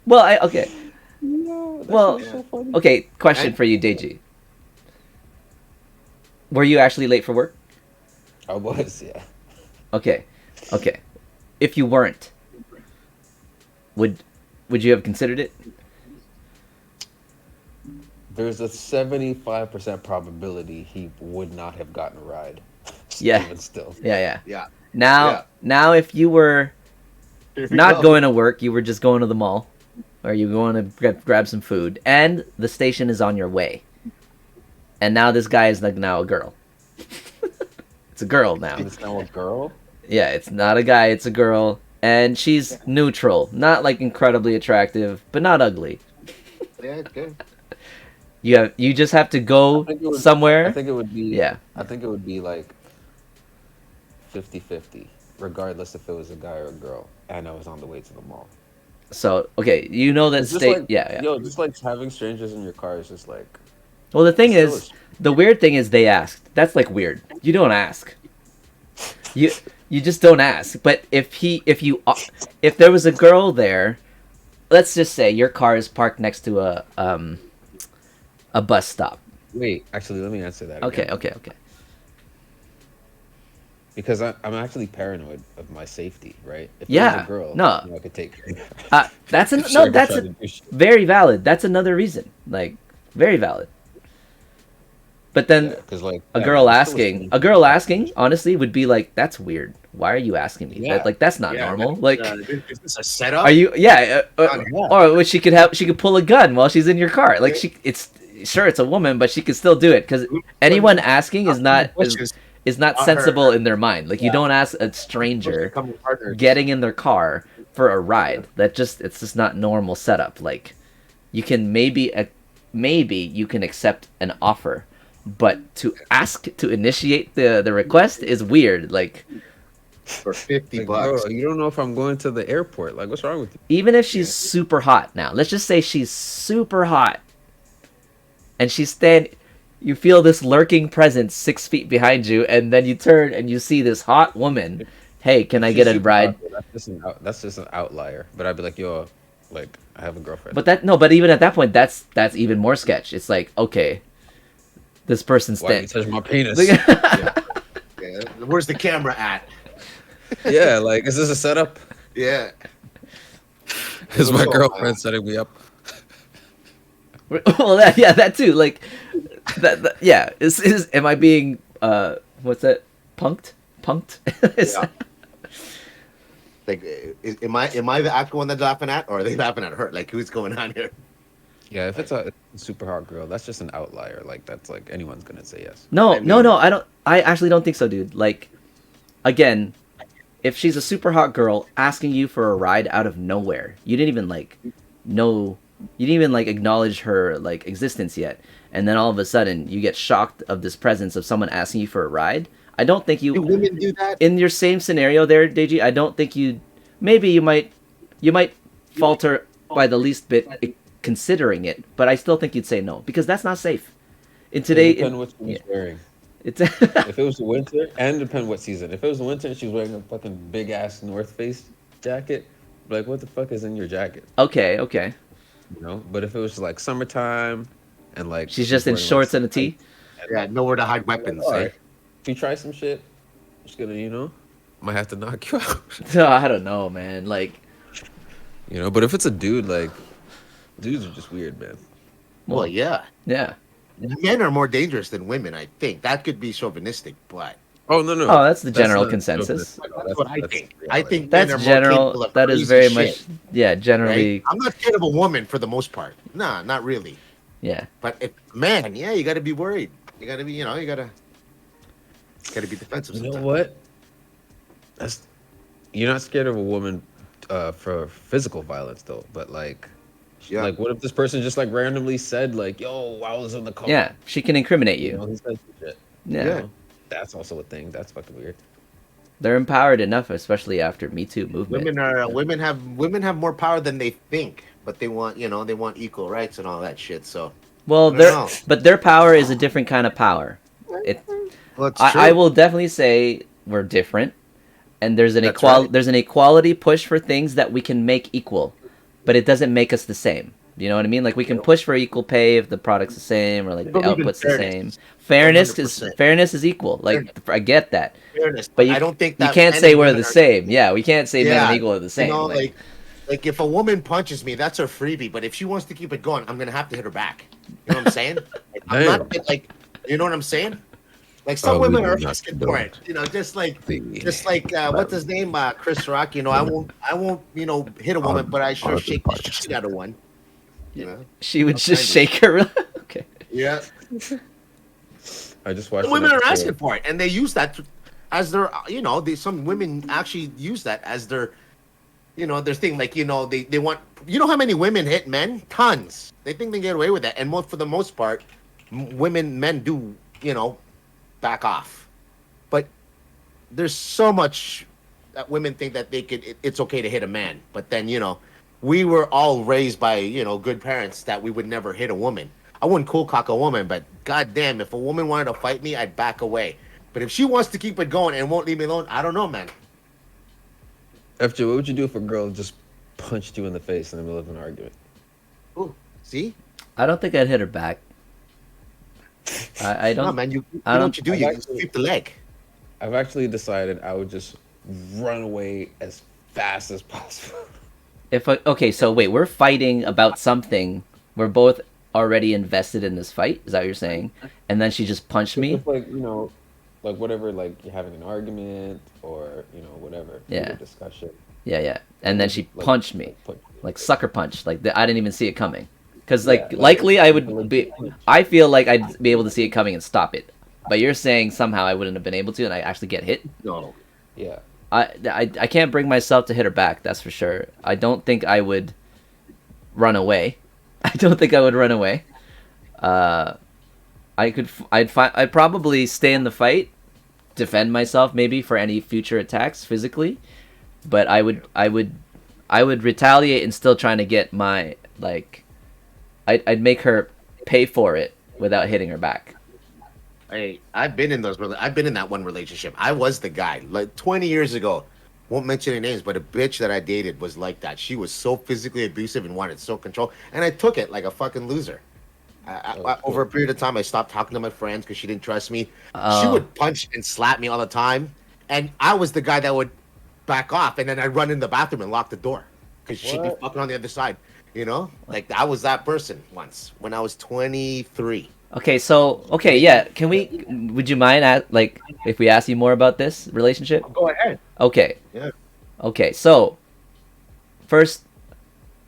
Well, okay. No, that Well, shit was so funny. Okay, question And- for you, Deji. Were you actually late for work? I was, yeah. Okay. If you weren't, would you have considered it? There's a 75% probability he would not have gotten a ride. Yeah. Even still. Yeah. yeah. Now, if you were Here we not go. going to work, you were just going to the mall, or you going to grab some food, and the station is on your way, and now this guy is like now a girl. It's a girl now. It's now a girl? Yeah, it's not a guy, it's a girl, and she's neutral, not like incredibly attractive, but not ugly. Yeah, okay. You just have to go somewhere. I think it would be. Yeah. I think it would be like 50-50, regardless if it was a guy or a girl, and I was on the way to the mall. So okay, you know that It's just state. like, Yeah. Yo, just like having strangers in your car is just like. Well, the thing Still is, the weird thing is they asked. That's like weird. You don't ask. You just don't ask. But if there was a girl there, let's just say your car is parked next to a bus stop, Wait, actually, let me answer that Okay, again. okay. Because I'm actually paranoid of my safety, right? If it was a Yeah, girl, no, you know, I could take her. that's If she ever that's tried to do shit. very valid. That's another reason, like very valid. But Yeah, then because like, yeah, man, it's still a strange a thing to girl talk to and asking, shit. honestly, would be like, that's weird. Why are you asking me? That Yeah, like that's not Yeah, man. normal. Like, Is this a are setup? you? Yeah, Yeah. or what she could have? She could pull a gun while she's in your car. Like it's sure it's a woman, but she could still do it because anyone asking is Asking the not questions is not are sensible her. in their mind. Like you Yeah. don't ask a Supposed to stranger become partners. getting in their car for a ride. That just it's just not normal setup. Like you can maybe you can accept an offer, but to ask to initiate the request is weird. Like For 50 like, bucks. bro, you don't know if I'm going to the airport. Like, what's wrong with you? even if she's Yeah. super hot now, let's just say she's super hot and you feel this lurking presence 6 feet behind you, and then you turn and you see this hot woman. Hey, can If I she's get a super ride? hot, bro, that's just an outlier. But I'd be like, yo, like, I have a girlfriend. But that no, but even at that point, that's even more sketch. It's like, okay, this person's Why you touch my penis? Yeah. Yeah. Where's the camera at? Yeah, like, is this a setup? Yeah. Is my What's up, girlfriend man? setting me up? well, that too. Like that yeah. Is am I being what's that? Punked? Is- Yeah. Like, am I the actual one that's laughing at, or are they laughing at her? Like, who's going on here? Yeah, if it's a super hot girl, that's just an outlier. Like, that's like anyone's gonna say yes. No, I no, mean, no. I don't. I actually don't think so, dude. Like, again, if she's a super hot girl asking you for a ride out of nowhere, you didn't even like know, you didn't even like acknowledge her like existence yet, and then all of a sudden you get shocked of this presence of someone asking you for a ride. I don't think do you, women do that? in your same scenario there, Deji. I don't think you. Maybe you might falter by the least bit considering it, but I still think you'd say no because that's not safe. In It today, depends what she was wearing. it's If it was the winter, and depend what season. If it was the winter and she was wearing a fucking big ass North Face jacket, like, what the fuck is in your jacket? okay. Okay. You know. But if it was like summertime, and like She's just in wearing like shorts and a some tee. Yeah, nowhere to hide like, weapons, all eh? right, if you try some shit, I'm just gonna, might have to knock you out. I don't know, man. Like, But if it's a dude, like, dudes are just weird, man. Well, yeah. yeah. Men are more dangerous than women, I think. That could be chauvinistic, but Oh no, no, Oh, that's the general not consensus. chauvinistic at all. that's what I think. I reality. think men That's are more general. capable of That is crazy very shit, much, yeah, right? generally, I'm not scared of a woman for the most part. Nah, not really. yeah. But if man, yeah, you got to be worried. You got to be, you got to be defensive. You know sometimes. what? That's You're not scared of a woman for physical violence though, but like, Yeah. like what if this person just like randomly said like, "Yo, I was in the car." Yeah, she can incriminate You you. know, he said some shit. Yeah. Yeah. That's also a thing. That's fucking weird. They're empowered enough, especially after Me Too movement. Women have more power than they think, but they want they want equal rights and all that shit. So Well, I don't know. but their power is a different kind of power. It, well, it's true. I will definitely say we're different, and there's an That's right. there's an equality push for things that we can make equal, but it doesn't make us the same. You know what I mean? Like we can push for equal pay if the product's the same or like the believe in output's the same. fairness. Fairness is equal. Like I get that, Fairness, but I don't think you that can't men say and we're women the are same. equal. Yeah, we can't say men Yeah, and equal are the same. like if a woman punches me, that's her freebie. But if she wants to keep it going, I'm gonna have to hit her back. You know what I'm saying? Like, I'm not Damn. like, you know what I'm saying? Like some Oh, we women do are not asking condone for it. Just like the what's his name, Chris Rock. I won't hit a woman, but I sure shake the shit out of one. You know? She would All just kinds shake her. Okay. Yeah. I just watched. The women an are episode- asking for it, and they use that as their, some women actually use that as their, their thing. Like, they want, how many women hit men? Tons. They think they get away with that, and for the most part, men do, back off. But there's so much that women think that it's okay to hit a man, but then we were all raised by good parents that we would never hit a woman. I wouldn't cool cock a woman, but goddamn, if a woman wanted to fight me, I'd back away. But if she wants to keep it going and won't leave me alone, I don't know, man. FJ, what would you do if a girl just punched you in the face in the middle of an argument? Ooh, see? I don't think I'd hit her back. I No, don't. man, you I know don't. what you do? I've You actually, sweep the leg. I've actually decided I would just run away as fast as possible. If okay, so wait, we're fighting about something. We're both already invested in this fight. Is that what you're saying? And then she just punched It's me. just like, like whatever, like you're having an argument or, whatever, Yeah, heated discussion. yeah, yeah. And And then you she just punched me, like put, like sucker punch. Like I didn't even see it coming. Cause yeah, like like likely I it's a would legit be. punch. I feel like I'd be able to see it coming and stop it. But you're saying somehow I wouldn't have been able to, and I actually get hit. No. Yeah. I can't bring myself to hit her back. That's for sure. I don't think I would run away. I don't think I would run away. Uh, I'd probably stay in the fight, defend myself maybe for any future attacks physically, but I would retaliate and still trying to get my like I'd make her pay for it without hitting her back. Hey, I've been in I've been in that one relationship. I was the guy like 20 years ago. Won't mention any names, but a bitch that I dated was like that. She was so physically abusive and wanted so control, and I took it like a fucking loser. Oh, Over a cool. period of time, I stopped talking to my friends because she didn't trust me. She Oh, would punch and slap me all the time, and I was the guy that would back off, and then I'd run in the bathroom and lock the door because she'd be What? fucking on the other side. Like I was that person once when I was 23. okay. So okay, yeah. Can we? Would you mind like if we ask you more about this relationship? Go ahead. Okay, Yeah. okay. So first,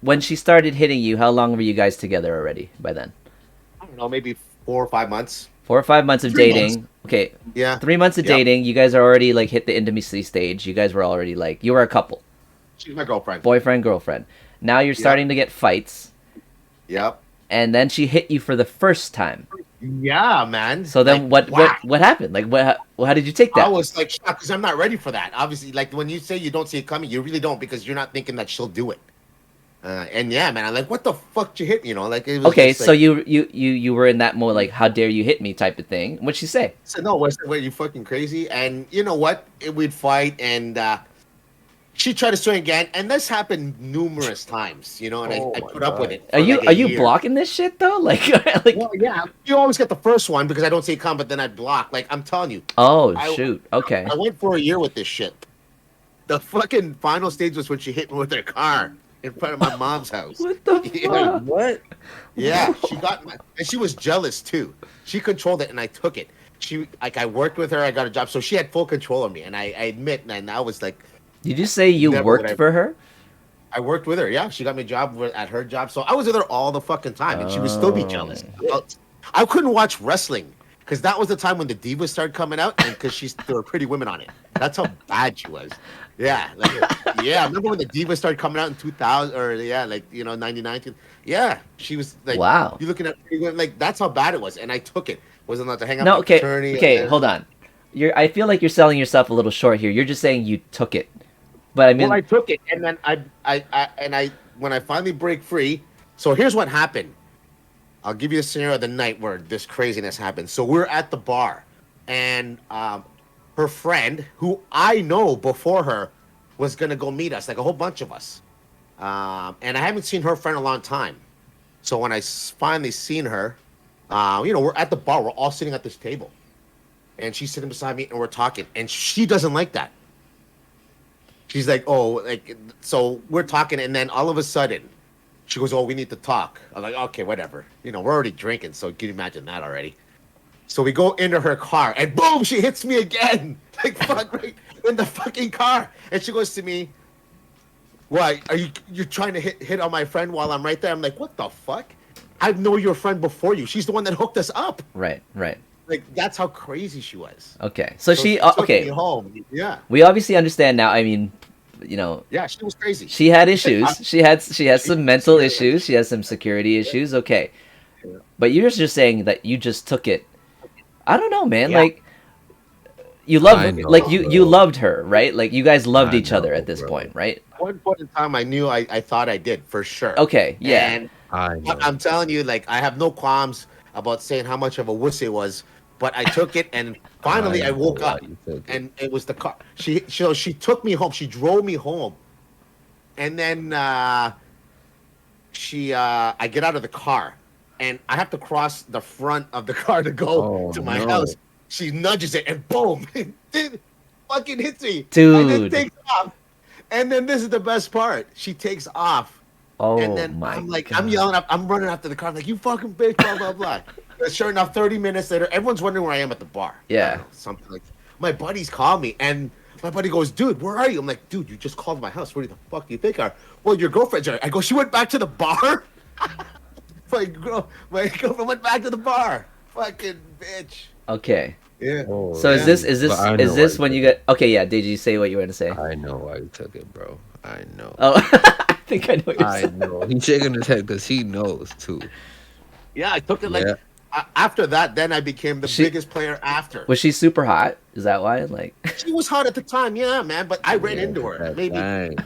when she started hitting you, how long were you guys together already by then? I don't know, maybe 4 or 5 months. 4 or 5 months of 3 months. dating. Okay, Yeah. 3 months of Yep. dating. You guys are already like hit the intimacy stage. You guys were already like you were a couple, She's my girlfriend. boyfriend girlfriend. Now you're Yep. starting to get fights, Yep. and then she hit you for the first time. Yeah, man. So then Like, wow. what happened? Like how did you take I that? was like shocked because I'm not ready for that. Obviously, like when you say you don't see it coming, you really don't because you're not thinking that she'll do it. And yeah, man, I'm like, what the fuck did you hit me? Like it was Okay, just so like, you were in that mode like how dare you hit me type of thing. What'd she say? so no, were you fucking crazy? And you know what? We'd fight, and she tried to swing again, and this happened numerous times. And Oh I my put up with God. it for like Are a you year. blocking this shit though? Like like Well, yeah, you always get the first one because I don't see it come, but then I block. Like I'm telling you, oh I shoot. Okay. I went for a year with this shit. The fucking final stage was when she hit me with her car in front of my mom's house. What the Yeah, fuck? What? yeah, she got and she was jealous too. She controlled it, and I took it. I worked with her. I got a job, so she had full control of me. And I admit, and I was like, Did you say you never would worked for her? I worked with her. Yeah, she got me a job at her job, so I was with her all the fucking time, and she would still be Oh. jealous. I couldn't watch wrestling because that was the time when the divas started coming out, and because there were pretty women on it. That's how bad she was. Yeah, like, yeah. I remember when the divas started coming out in 2000 or yeah, like 99. Yeah, she was like, Wow. you looking at pretty women, like that's how bad it was, and I took it. Wasn't allowed to hang out No, my okay. fraternity. Okay, and hold on. I feel like you're selling yourself a little short here. You're just saying you took it. But I mean Well, I took it, and then I when I finally break free. So here's what happened. I'll give you the scenario of the night where this craziness happened. So we're at the bar, and her friend, who I know before her, was gonna go meet us, like a whole bunch of us. And I haven't seen her friend in a long time. So when I finally seen her, we're at the bar. We're all sitting at this table, and she's sitting beside me, and we're talking, and she doesn't like that. She's like, oh, like, so we're talking, and then all of a sudden, she goes, oh, we need to talk. I'm like, okay, whatever. We're already drinking, so you can imagine that already. So we go into her car, and boom, she hits me again. Like, fuck, right in the fucking car. And she goes to me, why, you're trying to hit on my friend while I'm right there? I'm like, what the fuck? I know your friend before you. She's the one that hooked us up. right. Like, that's how crazy she was. Okay. So she took okay. me home. Yeah. We obviously understand now. I mean, Yeah, she was crazy. she had issues. She has some mental she- issues. She has some security issues. Okay. But you're just saying that you just took it. I don't know, man. Yeah. Like you loved I know, like you bro. loved her, right? Like you guys loved I each other know, at this bro. point, right? One point in time, I knew I thought I did for sure. Okay, yeah. And I know. I'm telling you, like, I have no qualms about saying how much of a wuss it was, but I took it, and finally I know woke why up, you took it. and it was the car. She took me home. She drove me home, and then I get out of the car, and I have to cross the front of the car to go to my house. She nudges it, and boom, it fucking hits me. Dude. And then takes off. And then this is the best part. She takes off. Oh, and then my I'm like, God. I'm yelling, I'm running after the car. I'm like, you fucking bitch, blah, blah, blah. And sure enough, 30 minutes later, everyone's wondering where I am at the bar. Yeah. I don't know, something like my buddies call me, and my buddy goes, dude, where are you? I'm like, dude, you just called my house. Where the fuck do you think are? Well, your girlfriend's there. I go, she went back to the bar? my girlfriend went back to the bar. Fucking bitch. Okay. Yeah. Oh, So is this when you get? Okay, yeah. Did you say what you were gonna say? I know why you took it, bro. I know. Oh, I think I know what you're I saying. know. He's shaking his head because he knows too. Yeah, I took it like after that. Then I became the biggest player after. Was she super hot? Is that why? Like, she was hot at the time, yeah, man. But I ran into her maybe 10,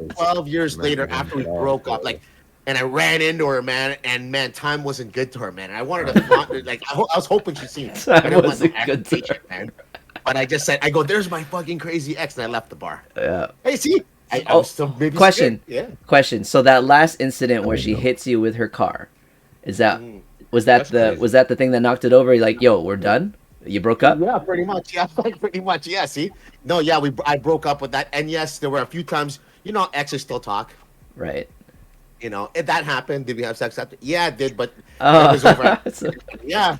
12 years later after we broke up. Like, and I ran into her, man. And man, time wasn't good to her, man. And I wanted to like, I was hoping she'd see me. Time wasn't good to her, man. But I just said, I go, there's my fucking crazy ex, and I left the bar. Yeah. Hey, see. I was still maybe question. Scared. Yeah. Question. So that last incident where she hits you with her car, was that the thing that knocked it over? You're like, yo, we're done. You broke up? Yeah, pretty much. Yeah, pretty much. Yeah. See, no, yeah, I broke up with that, and yes, there were a few times. You know, exes still talk. Right. You know, if that happened, did we have sex after? Yeah, it did, but it was over. Yeah,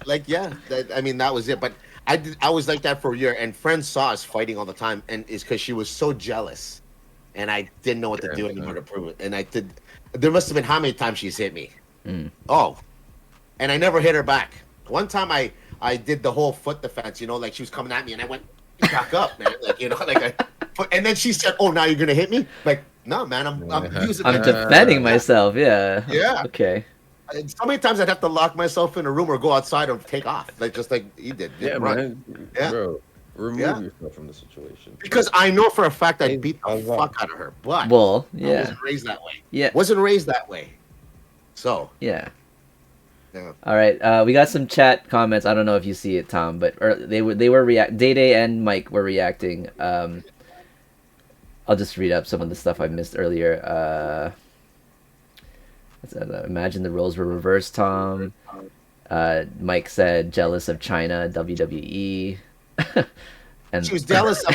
I mean, that was it. But I was like that for a year, and friends saw us fighting all the time, and it's because she was so jealous. And I didn't know what to do anymore to prove it. And I did. There must have been how many times she's hit me. Oh, and I never hit her back. One time I did the whole foot defense. You know, like she was coming at me, and I went back up, man. Like, you know, and then she said, "Oh, now you're gonna hit me?" Like, no, man. I'm defending myself. Yeah. Yeah. Okay. And so many times I'd have to lock myself in a room or go outside and take off, just like you did. Yeah, run. Man. Yeah, bro. Remove yourself from the situation. Because I know for a fact I beat the fuck out of her. But I wasn't raised that way. Yeah. Wasn't raised that way. So. Yeah. Yeah. All right. We got some chat comments. I don't know if you see it, Tom, but they were Day and Mike were reacting. I'll just read up some of the stuff I missed earlier. Imagine the roles were reversed, Tom. Mike said jealous of China, WWE. And she was jealous of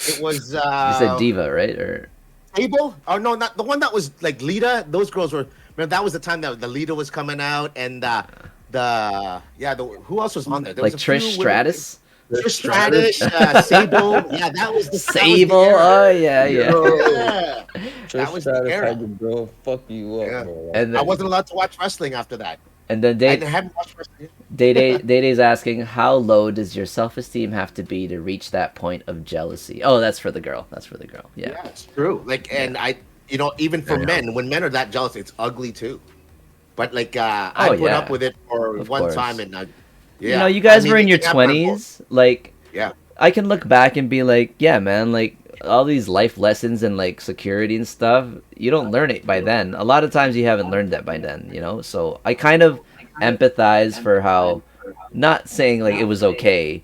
it was you said Diva, right? Or Abel? Oh no, not the one that was like Lita. Those girls were, remember, that was the time that the Lita was coming out, and who else was on there? There like was Trish Stratus. Trish Stratus, Sable. Yeah, that was the Sable. Oh yeah. That was the era. Bro, fuck you up, bro. And then, I wasn't allowed to watch wrestling after that. And then I haven't watched wrestling. Day's asking, how low does your self-esteem have to be to reach that point of jealousy? Oh, that's for the girl. Yeah, it's true. Like, and even for men, when men are that jealous, it's ugly too. But like, I put up with it for one time, and you guys were in your 20s. Like, I can look back and be like, yeah, man, like all these life lessons and like security and stuff, you don't learn it by then. A lot of times you haven't learned that by then, so I kind of empathize for how, not saying like it was okay,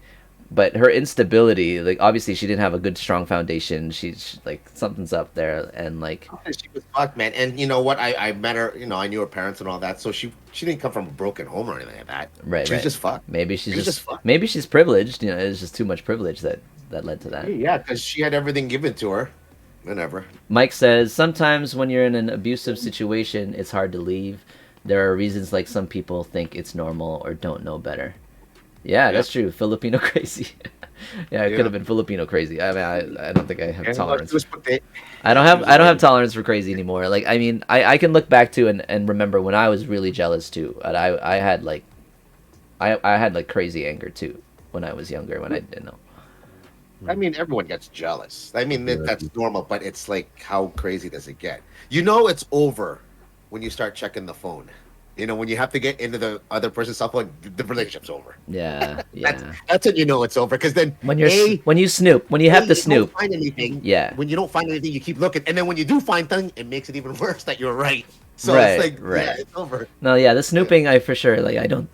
but her instability, like obviously she didn't have a good strong foundation. She's like, something's up there, and like she was fucked, man. And you know what, I met her, I knew her parents and all that, so she didn't come from a broken home or anything like that. Right. She was just fucked. Maybe she's privileged. It's just too much privilege that led to that. Yeah, because she had everything given to her. Whatever. Mike says, sometimes when you're in an abusive situation, it's hard to leave. There are reasons like some people think it's normal or don't know better. Yeah, that's true. Filipino crazy. It could have been Filipino crazy. I mean, I don't think I have tolerance. I don't have tolerance for crazy anymore. Like, I mean, I can look back to and remember when I was really jealous too. And I had like crazy anger too when I was younger, when I didn't know. I mean, everyone gets jealous. I mean, that's normal, but it's like, how crazy does it get? It's over when you start checking the phone. When you have to get into the other person's cell phone, the relationship's over. Yeah. That's when you know it's over. Because then when you snoop, when you have to snoop, don't find anything. Yeah. When you don't find anything, you keep looking, and then when you do find something, it makes it even worse that you're right. So it's like, it's over. No, the snooping, I for sure, like, I don't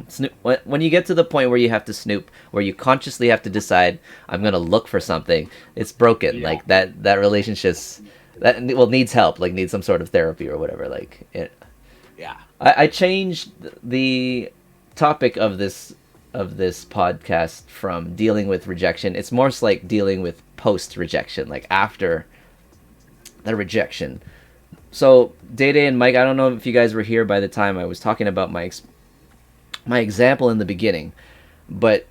snoop. When you get to the point where you have to snoop, where you consciously have to decide, I'm gonna look for something, it's broken. Yeah. Like that relationship's needs help, like needs some sort of therapy or whatever. Like it. Yeah. I changed the topic of this podcast from dealing with rejection. It's more like dealing with post-rejection, like after the rejection. So Day Day and Mike, I don't know if you guys were here by the time I was talking about my example in the beginning, but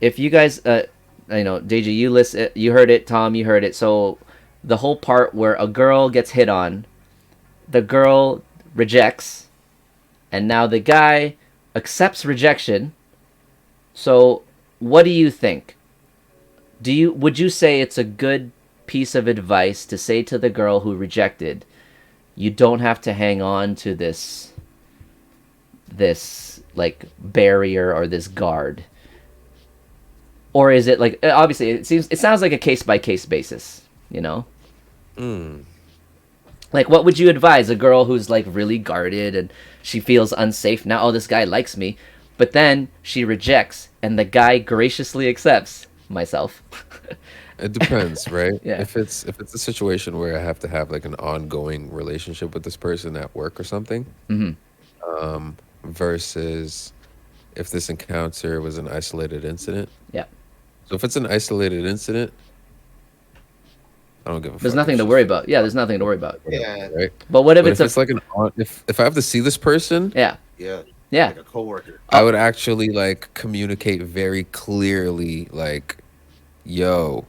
if you guys, Deji, you heard it. Tom, you heard it. So the whole part where a girl gets hit on, the girl rejects, and now the guy accepts rejection. So what do you think? Would you say it's a good piece of advice to say to the girl who rejected, you don't have to hang on to this like barrier or this guard? Or is it like, obviously it sounds like a case by case basis, you know? Like, what would you advise a girl who's like really guarded and she feels unsafe now? Oh, this guy likes me, but then she rejects and the guy graciously accepts. Myself. It depends, right? Yeah. If it's a situation where I have to have like an ongoing relationship with this person at work or something, versus if this encounter was an isolated incident. Yeah. So if it's an isolated incident, I don't give a fuck. There's nothing to worry about. Yeah, there's nothing to worry about. Yeah. Right. But what if it's like if I have to see this person, yeah. Like a coworker. I would actually like communicate very clearly, like, yo,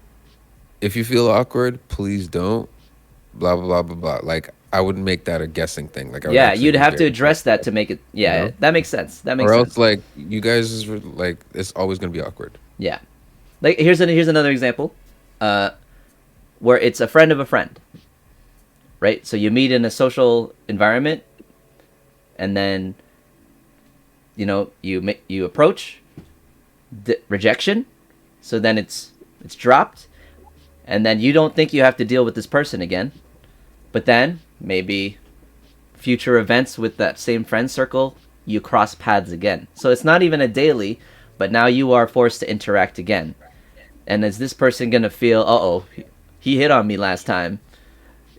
if you feel awkward, please don't. Blah blah blah blah blah. Like, I wouldn't make that a guessing thing. Like, you'd have to address that to make it. Yeah, you know? That makes sense. That makes sense. Or else, like, you guys like, it's always gonna be awkward. Yeah. Like, here's another example, where it's a friend of a friend. Right. So you meet in a social environment, and then, you approach, rejection, so then it's dropped, and then you don't think you have to deal with this person again, but then maybe future events with that same friend circle, you cross paths again. So it's not even a daily, but now you are forced to interact again. And is this person gonna feel, uh-oh, he hit on me last time,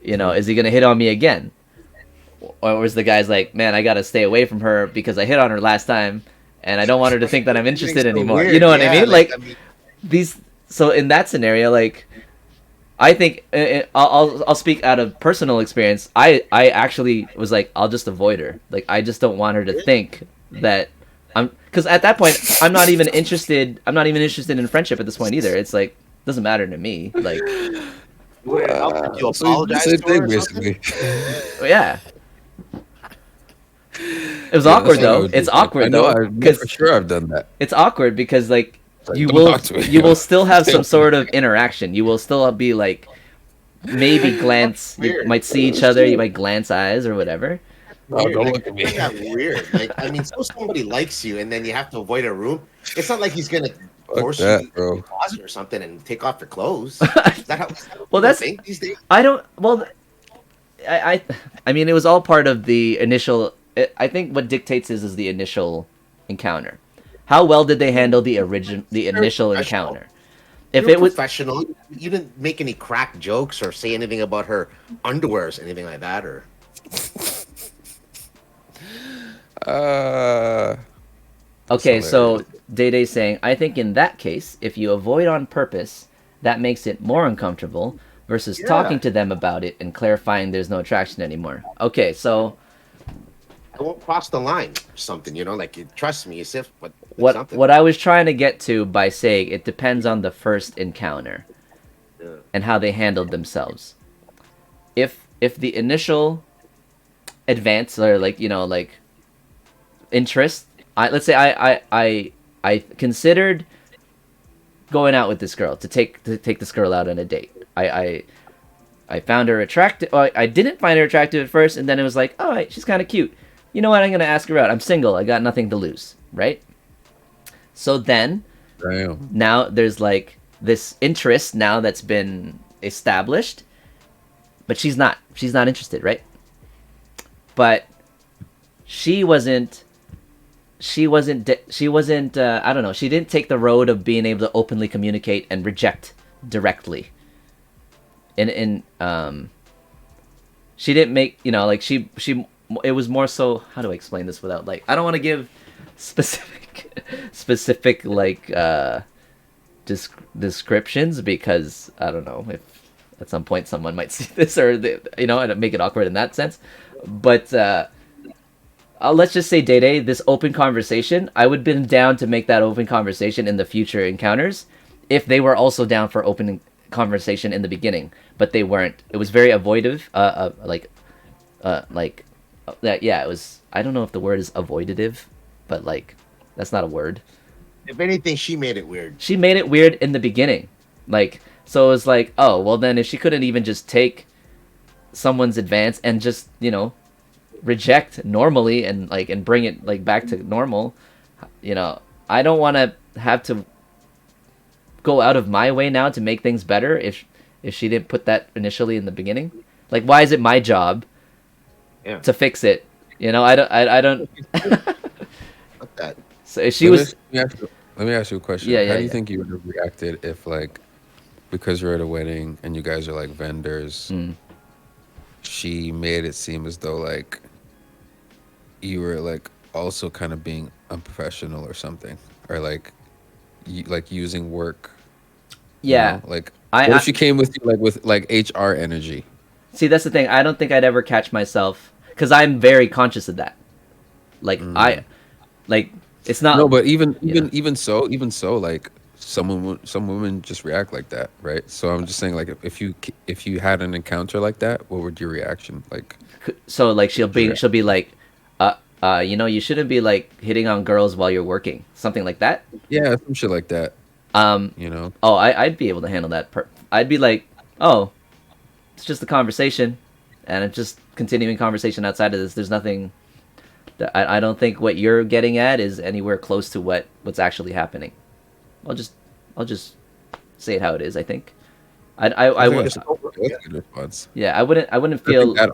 is he gonna hit on me again? Or is the guy's like, man, I gotta stay away from her because I hit on her last time and I don't want her to think that I'm interested anymore. Weird. You know what I mean? Like, these. So in that scenario, like, I think I'll speak out of personal experience. I actually was like, I'll just avoid her. Like, I just don't want her to think that because at that point I'm not even interested in friendship at this point either. It's like, doesn't matter to me. Like, you apologize same to her thing, basically. Yeah. It was awkward though. It's awkward though, because for sure I've done that. It's awkward because like you don't will still have some sort of interaction. You will still be like, maybe glance. You might see each other. You might glance eyes or whatever. Oh, don't look at me. That's weird. Like, I mean, so somebody likes you and then you have to avoid a room. It's not like he's gonna force you to go closet or something and take off your clothes. Is that how? Well, that's. These days? I don't. Well, I mean, it was all part of the initial. I think what dictates is the initial encounter. How well did they handle the initial encounter? If it was professional, you didn't make any crack jokes or say anything about her underwear or anything like that, or. Okay, so Day Day's saying, I think in that case, if you avoid on purpose, that makes it more uncomfortable versus talking to them about it and clarifying there's no attraction anymore. Okay, so. I won't cross the line or something, like, you trust me, as if what I was trying to get to by saying it depends on the first encounter and how they handled themselves. If the initial advance or like interest, let's say I considered going out with this girl to take this girl out on a date. I found her attractive. I didn't find her attractive at first, and then it was like, all right, she's kind of cute. You know what? I'm gonna ask her out. I'm single. I got nothing to lose, right? So then, now there's like this interest now that's been established, but she's not interested, right? But she wasn't. I don't know. She didn't take the road of being able to openly communicate and reject directly. She didn't make, like, she it was more so, how do I explain this without like, I don't want to give specific like descriptions, because I don't know if at some point someone might see this, or and make it awkward in that sense. But let's just say, Day, this open conversation, I would have been down to make that open conversation in the future encounters if they were also down for open conversation in the beginning, but they weren't. It was very avoidative, it was, I don't know if the word is avoidative, but like, that's not a word. If anything, she made it weird. She made it weird in the beginning. Like, so it was like, oh, well then if she couldn't even just take someone's advance and just, reject normally and bring it like back to normal, I don't want to have to go out of my way now to make things better if she didn't put that initially in the beginning. Like, why is it my job to fix it? I don't. Fuck that. So if she was. Let me ask you a question. Yeah, How do you think you would have reacted if, like, because you're at a wedding and you guys are like vendors, she made it seem as though like you were like also kind of being unprofessional or something, or like using work? Yeah. Like, what if she came with you with HR energy? See, that's the thing. I don't think I'd ever catch myself, because I'm very conscious of that. Like it's not. No, but even so, like some women just react like that, right? So I'm just saying, like, if you had an encounter like that, what would your reaction like? So like she'll be like, you shouldn't be like hitting on girls while you're working, something like that. Yeah, some shit like that. Oh, I'd be able to handle that. I'd be like, oh, it's just a conversation, and it's just continuing conversation outside of this. There's nothing. I don't think what you're getting at is anywhere close to what's actually happening. I'll just say it how it is. I think. I would. That's a good response. Yeah, I wouldn't feel that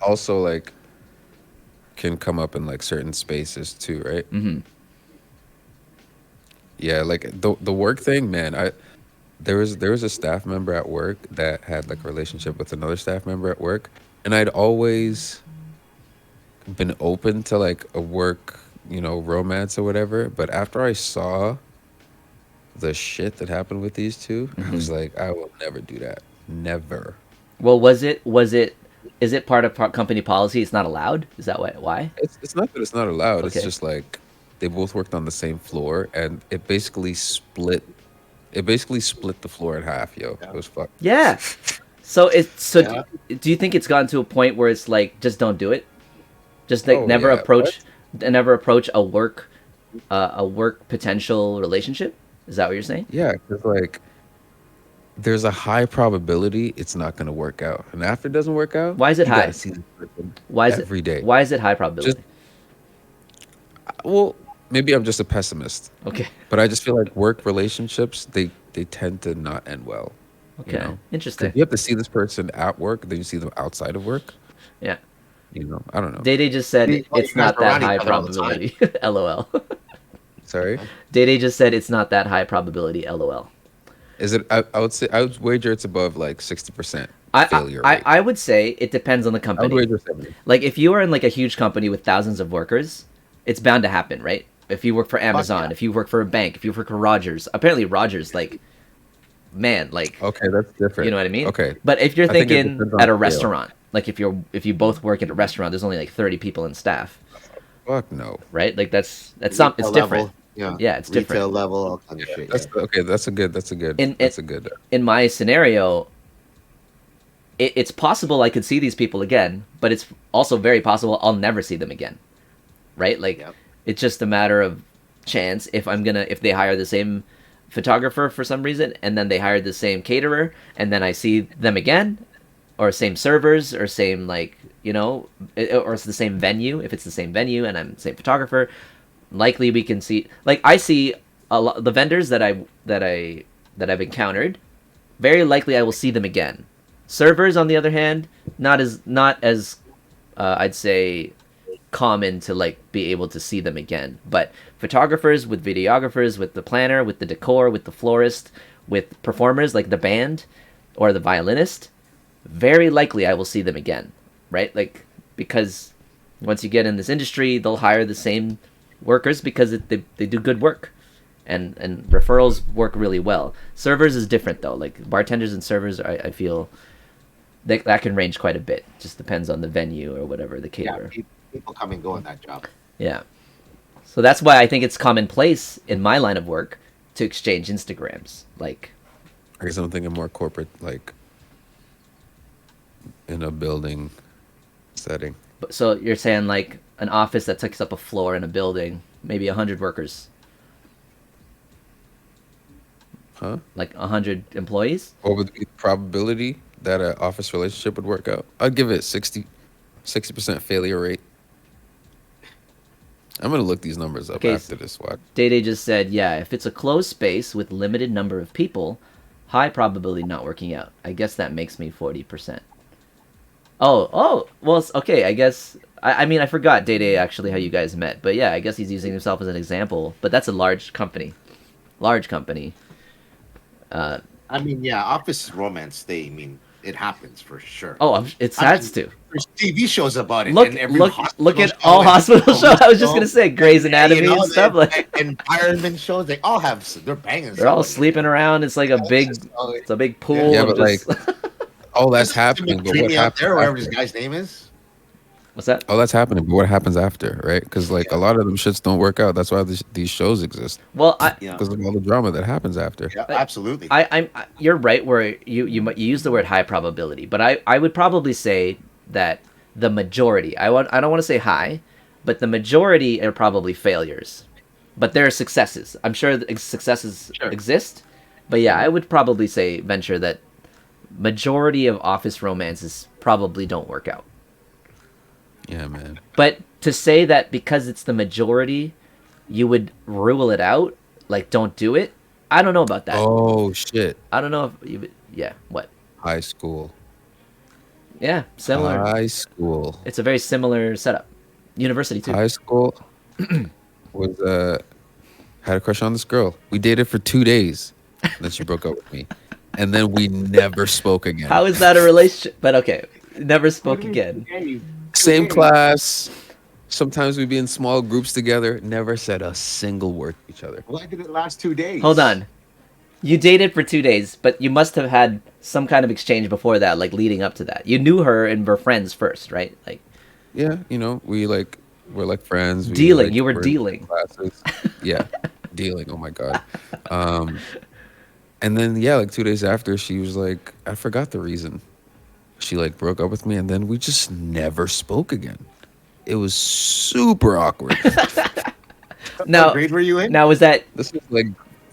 also like can come up in like certain spaces too, right? Mm-hmm. Yeah, like the work thing, man. There was a staff member at work that had like a relationship with another staff member at work, and I'd always been open to like a work, romance or whatever. But after I saw the shit that happened with these two, I was like, I will never do that. Never. Well, is it part of company policy? It's not allowed? Is that why? It's not that it's not allowed. Okay. It's just like they both worked on the same floor, and it basically split the floor in half, yo. It was fucked. Yeah. So do you think it's gotten to a point where it's like, just don't do it? Just like never approach a work potential relationship? Is that what you're saying? Yeah, because like there's a high probability it's not going to work out, and after it doesn't work out, why is it you high? gotta see this person Why is every day. Why is it high probability? Well, maybe I'm just a pessimist. Okay. But I just feel like work relationships, they tend to not end well. Okay. Interesting. You have to see this person at work, then you see them outside of work. Yeah. I don't know. Day just said it's not that high each other all the time. probability. LOL. Sorry? Day just said it's not that high probability. LOL. Is it? I would wager it's above like 60% failure rate. I would say it depends on the I would company. wager 70. Like, if you are in like a huge company with thousands of workers, it's bound to happen, right? If you work for Amazon, if you work for a bank, if you work for Rogers, apparently Rogers, like, man, like, Okay, that's different. you know what I mean? Okay. But if you're I think it thinking depends on at a scale. restaurant, like if you both work at a restaurant, there's only like 30 people in staff, Fuck no. right? Like it's Retail different. level, yeah, It's different. Retail level, all kinds of shit. That's okay. That's a good. In my scenario, it's possible I could see these people again, but it's also very possible I'll never see them again, right? Like, Yep. It's just a matter of chance. If they hire the same photographer for some reason, and then they hire the same caterer, and then I see them again, or same servers, or same or it's the same venue. If it's the same venue and I'm the same photographer, likely we can see. Like, I see a lot the vendors that I've encountered. Very likely I will see them again. Servers, on the other hand, not as I'd say common to like be able to see them again. But photographers, with videographers, with the planner, with the decor, with the florist, with performers like the band or the violinist, very likely I will see them again, right? Like, because Once you get in this industry, they'll hire the same workers because they do good work, and referrals work really well. Servers is different though. Like bartenders and servers, I feel that can range quite a bit. Just depends on the venue or whatever the caterer. Yeah, people come and go in that job. Yeah. So that's why I think it's commonplace in my line of work to exchange Instagrams. Like, I guess I'm thinking more corporate, like in a building setting. so you're saying like an office that takes up a floor in a building, maybe 100 workers, Huh? like 100 employees. What would be the probability that an office relationship would work out? I'd give it 60% failure rate. I'm gonna look these numbers up Okay, after this one. Day just said, yeah, if it's a closed space with limited number of people, high probability not working out. I guess that makes me 40%. Oh, well, okay, I guess, I mean, I forgot, Day actually how you guys met, but yeah, I guess he's using himself as an example, but that's a large company. Large company. I mean, yeah, office romance. It happens for sure. Oh, it has to. There's TV shows about it. Look, and every look at show all and hospital shows. I was just gonna say Grey's and, Anatomy and stuff like. and fireman shows. They all have. They're banging. They're all sleeping around. It's like a big pool. Yeah, of but just... all that's happening. But what out there, whatever happens? this guy's name is. What's that? Oh, that's happening. But what happens after, right? Because like a lot of them shits don't work out. That's why these shows exist. Well, Because of all the drama that happens after. Yeah, absolutely. You're right where you use the word high probability, but I would probably say that the majority. I don't want to say high, but the majority are probably failures. But there are successes. I'm sure that successes exist, but yeah, I would probably venture that majority of office romances probably don't work out. Yeah, man. But to say that because it's the majority, you would rule it out, like don't do it, I don't know about that. Oh shit. I don't know if you would, yeah, what? High school. Yeah, similar. High school. It's a very similar setup. University too. High school was had a crush on this girl. We dated for 2 days. Then she broke up with me. And then we never spoke again. How is that a relationship? But okay, never spoke again. Same class. Sometimes we'd be in small groups together. Never said a single word to each other. Why did it last 2 days? Hold on. You dated for 2 days, but you must have had some kind of exchange before that, like leading up to that. You knew her and were friends first, right? Like, yeah, we're like friends. Dealing. You were dealing. Classes. Yeah, dealing. Oh my god. And then yeah, like 2 days after, she was like, I forgot the reason. She like broke up with me, and then we just never spoke again. It was super awkward. Now, what grade were you in? Now, was that This was like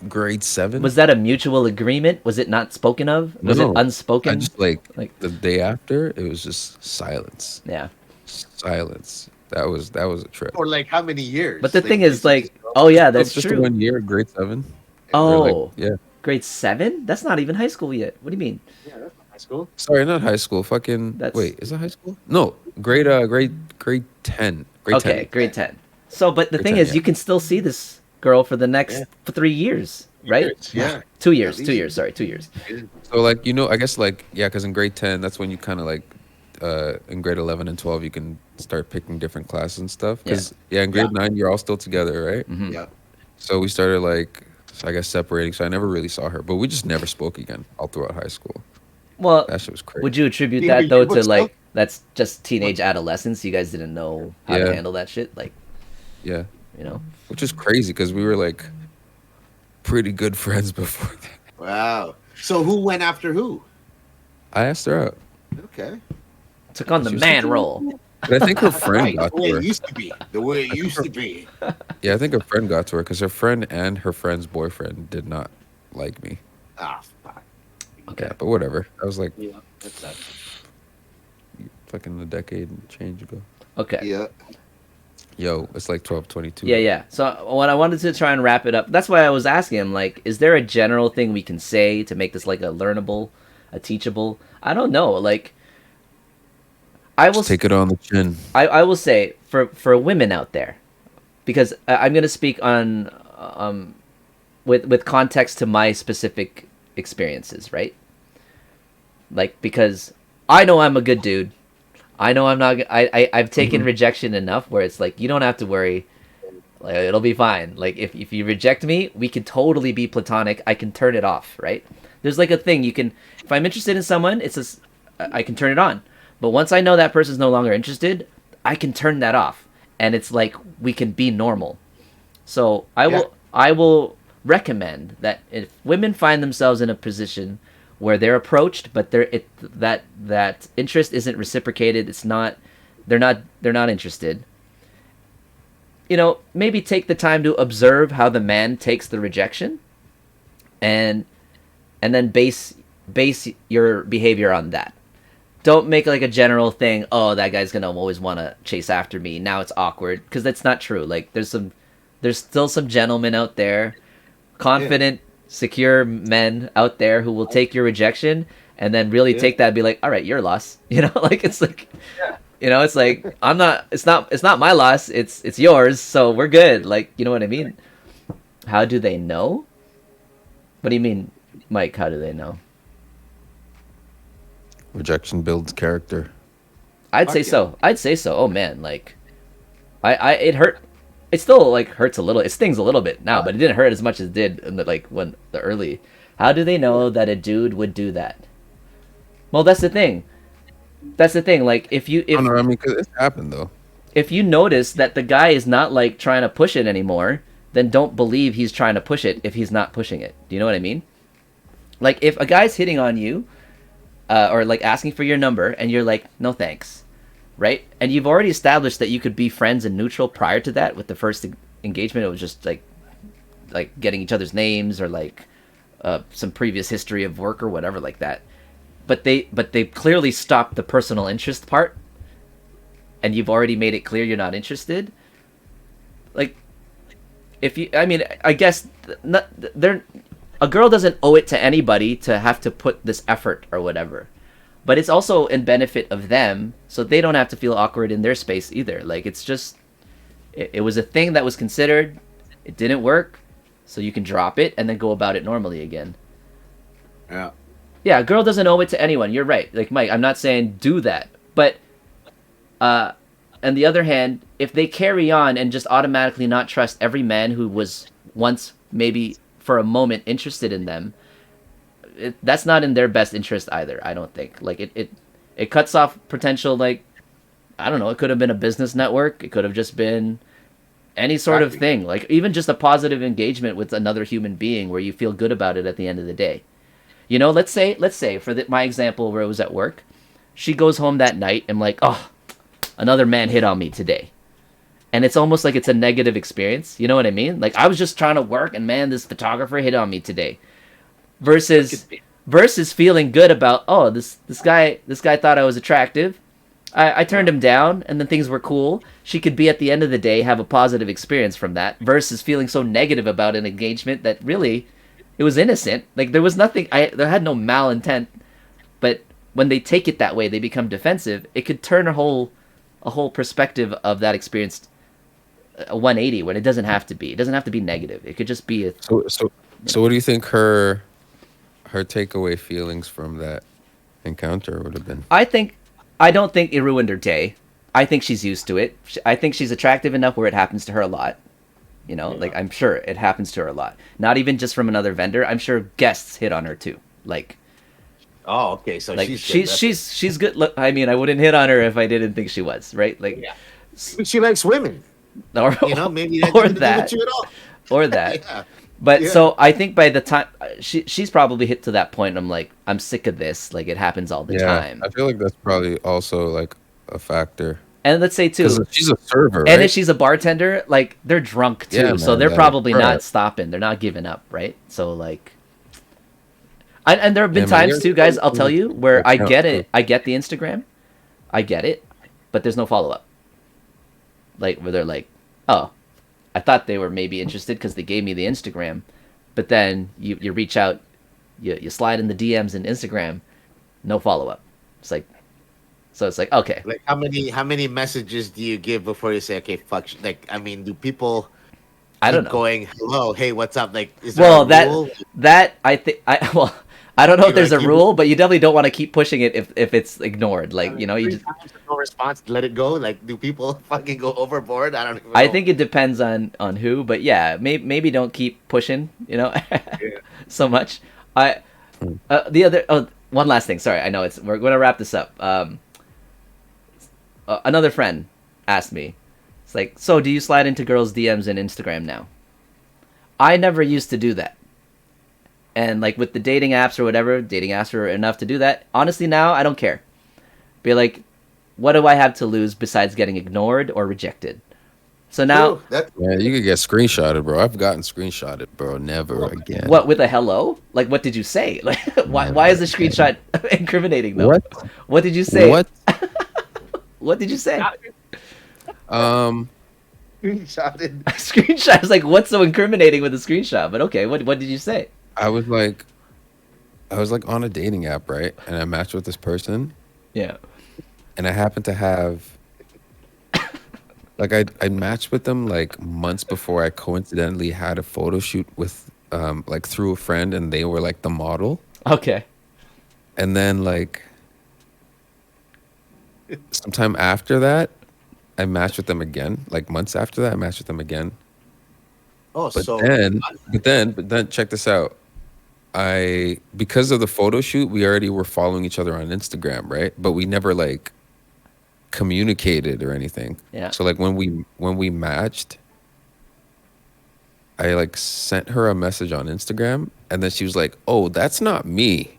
grade 7. Was that a mutual agreement? Was it not spoken of? Was it unspoken? I just like the day after, it was just silence. Yeah. Silence. That was a trip. Or like how many years? But the thing is, like, oh yeah, that's just true. 1 year, grade 7. Oh, yeah. Grade 7? That's not even high school yet. What do you mean? Yeah, that's not high school. Sorry, not high school. Fucking. Wait, is that high school? No, grade 10. Grade Okay, 10. grade 10. So, but the Grade thing 10, is, you can still see this girl for the next for 3 years, right? Yeah. 2 years. 2 years. Sorry, 2 years. So like I guess like because in grade 10 that's when you kind of like in grade 11 and 12 you can start picking different classes and stuff. Because in grade 9 you're all still together, right? Mm-hmm. Yeah. So we started like I guess separating. So I never really saw her, but we just never spoke again all throughout high school. Well, that shit was crazy. Would you attribute Yeah, that though to but like still- that's just teenage adolescence? You guys didn't know how to handle that shit, like, Yeah, Which is crazy because we were like pretty good friends before that. Wow. So who went after who? I asked her out, Okay. took on the She was man like, role. but I think her friend Right. got The way to her. it used to be. The way it used to be. Yeah, I think her friend got to her because her friend and her friend's boyfriend did not like me. Ah, fuck. Okay. Yeah, but whatever. I was like Yeah. That's that. fucking a decade and change ago. Okay. Yeah. Yo, it's like 12:22. Yeah. So what I wanted to try and wrap it up. That's why I was asking him, like, is there a general thing we can say to make this like a learnable, a teachable? I don't know. Like, I will Just take it on the chin. I will say for women out there, because I'm gonna speak on with context to my specific experiences, right? Like, because I know I'm a good dude. I know I'm not. I've taken rejection enough where it's like you don't have to worry. Like, it'll be fine. Like if you reject me, we can totally be platonic. I can turn it off, right? There's like a thing you can. If I'm interested in someone, I can turn it on. But once I know that person's no longer interested, I can turn that off, and it's like we can be normal. So I will recommend that if women find themselves in a position where they're approached, but that interest isn't reciprocated, they're not interested. You know, maybe take the time to observe how the man takes the rejection, and then base your behavior on that. Don't make like a general thing. Oh, that guy's gonna always want to chase after me. Now it's awkward, because that's not true. Like there's still some gentlemen out there, confident, secure men out there who will take your rejection and then really take that and be like, all right, your loss. You know, like it's like, it's like it's not my loss. It's yours. So we're good. Like, you know what I mean? How do they know? What do you mean, Mike? How do they know? Rejection builds character. I'd say so. Oh man, like, it hurt. It still like hurts a little. It stings a little bit now, but it didn't hurt as much as it did in the early. How do they know that a dude would do that? Well, that's the thing. Like I mean, because it's happened though. If you notice that the guy is not like trying to push it anymore, then don't believe he's trying to push it if he's not pushing it. Do you know what I mean? Like if a guy's hitting on you, or like asking for your number, and you're like, no thanks. Right? And you've already established that you could be friends and neutral prior to that. With the first engagement, it was just like getting each other's names, or like some previous history of work or whatever like that. But they clearly stopped the personal interest part, and you've already made it clear you're not interested. Like, I guess a girl doesn't owe it to anybody to have to put this effort or whatever. But it's also in benefit of them, so they don't have to feel awkward in their space either. Like, it's just, it was a thing that was considered, it didn't work, so you can drop it and then go about it normally again. Yeah. Yeah, a girl doesn't owe it to anyone. You're right. Like, Mike, I'm not saying do that. But, on the other hand, if they carry on and just automatically not trust every man who was once, maybe for a moment, interested in them, that's not in their best interest either, I don't think. Like, it cuts off potential, like, I don't know, it could have been a business network. It could have just been any sort of thing. Like, even just a positive engagement with another human being where you feel good about it at the end of the day. You know, let's say for my example where it was at work, she goes home that night and like, oh, another man hit on me today. And it's almost like it's a negative experience. You know what I mean? Like, I was just trying to work and man, this photographer hit on me today. Versus feeling good about, oh, this guy thought I was attractive. I turned him down, and then things were cool. She could be, at the end of the day, have a positive experience from that, versus feeling so negative about an engagement that really, it was innocent. Like, there was nothing, there had no malintent. But when they take it that way, they become defensive. It could turn a whole perspective of that experience a 180 when it doesn't have to be. It doesn't have to be negative. It could just be So what do you think her takeaway feelings from that encounter would have been? I don't think it ruined her day. I think she's used to it. I think she's attractive enough where it happens to her a lot. You know, like, I'm sure it happens to her a lot. Not even just from another vendor. I'm sure guests hit on her too. Like, oh, okay, so like she's good. Look, I mean, I wouldn't hit on her if I didn't think she was, right? Like, yeah. She likes women. Or, you know, maybe that or didn't that, do with you at all. or that. Yeah. But so I think by the time she's probably hit to that point, I'm like, I'm sick of this. Like, it happens all the time. I feel like that's probably also like a factor. And let's say too, she's a server, right? And if she's a bartender, like, they're drunk too, Yeah, so man, they're like, probably right. not stopping. They're not giving up, right? So like, and there have been Yeah, man, times too, guys. I'll tell you where I Yeah. get it. I get the Instagram, I get it, but there's no follow up. Like, where they're like, oh, I thought they were maybe interested because they gave me the Instagram, but then you reach out, you slide in the DMs in Instagram, no follow up. It's like, so it's like, okay. Like, how many messages do you give before you say, okay, fuck? Like, I mean, do people? I don't keep know. Going, hello, hey, what's up? Like, is there a rule? That I think I don't know if there's a rule, but you definitely don't want to keep pushing it if it's ignored. Like, you know, you just no response, let it go. Like, do people fucking go overboard? I don't even know. I think it depends on who, but yeah, maybe don't keep pushing, you know, so much. The other one last thing. Sorry, I know we're going to wrap this up. Another friend asked me, it's like, so do you slide into girls' DMs in Instagram now? I never used to do that. And like with the dating apps or whatever, dating apps are enough to do that. Honestly, now I don't care. Be like, what do I have to lose besides getting ignored or rejected? So now, yeah, you could get screenshotted, bro. I've gotten screenshotted, bro. Never again. What, with a hello? Like, what did you say? Like, why is the screenshot incriminating though? What did you say? What? What did you say? Screenshotted. Screenshot is like, what's so incriminating with a screenshot? But okay, what did you say? I was like on a dating app, right? And I matched with this person. Yeah. And I happened to have, like, I matched with them like months before I coincidentally had a photo shoot with, like through a friend, and they were like the model. Okay. And then like sometime after that, I matched with them again. Like months after that, I matched with them again. Oh, But then check this out. Because of the photo shoot, we already were following each other on Instagram, right? But we never like communicated or anything. Yeah. So like when we matched, I like sent her a message on Instagram, and then she was like, "Oh, that's not me."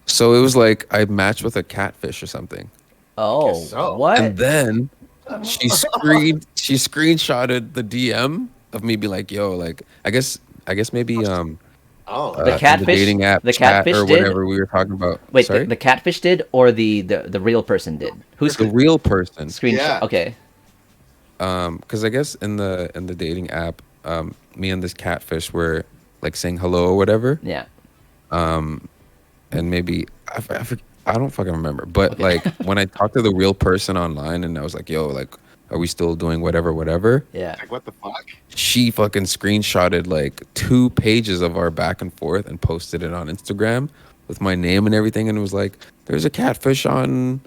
So it was like I matched with a catfish or something. Oh, so. What? And then she screenshotted the DM of me, be like, "Yo, like I guess maybe the the catfish, dating app the chat catfish or did? whatever we were talking about." Wait, Sorry? the catfish did, or the real person did? Who's The real person. screenshot? Yeah. Okay. Because I guess in the dating app, me and this catfish were like saying hello or whatever, Yeah. and maybe I don't fucking remember. But like when I talked to the real person online, and I was like, "Yo, like, are we still doing whatever?" Yeah. Like, what the fuck? She fucking screenshotted like 2 pages of our back and forth and posted it on Instagram with my name and everything, and it was like, "There's a catfish on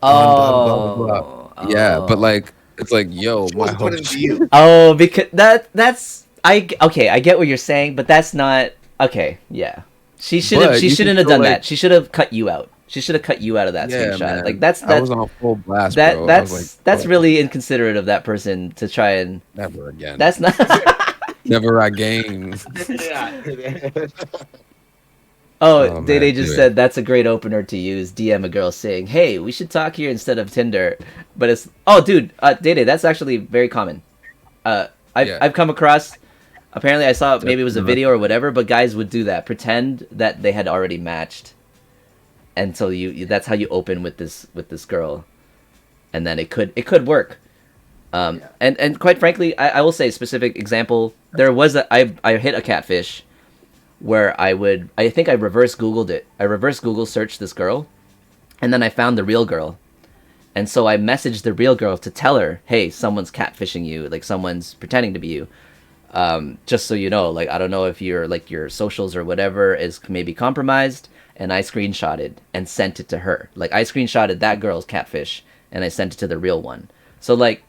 blah blah blah blah." Yeah, but like it's like, yo, my whole shit. Oh, because that's I get what you're saying, but that's not okay. Yeah, she shouldn't have done that. She should have cut you out. She should have cut you out of that screenshot. Man. Like that's I was on full blast, bro. That's really inconsiderate of that person to try and never again. That's not never again. Oh, Dede just said that's a great opener to use. DM a girl saying, "Hey, we should talk here instead of Tinder." But it's dude, Dede, that's actually very common. I've come across. Apparently, I saw maybe it was a video or whatever, but guys would do that, pretend that they had already matched, and so that's how you open with this girl, and then it could work. And quite frankly, I will say specific example. There was I hit a catfish. Where I think I reverse Googled it. I reverse Google searched this girl, and then I found the real girl. And so I messaged the real girl to tell her, hey, someone's catfishing you, like someone's pretending to be you. Just so you know, like I don't know if your socials or whatever is maybe compromised, and I screenshotted and sent it to her. Like I screenshotted that girl's catfish and I sent it to the real one. So like,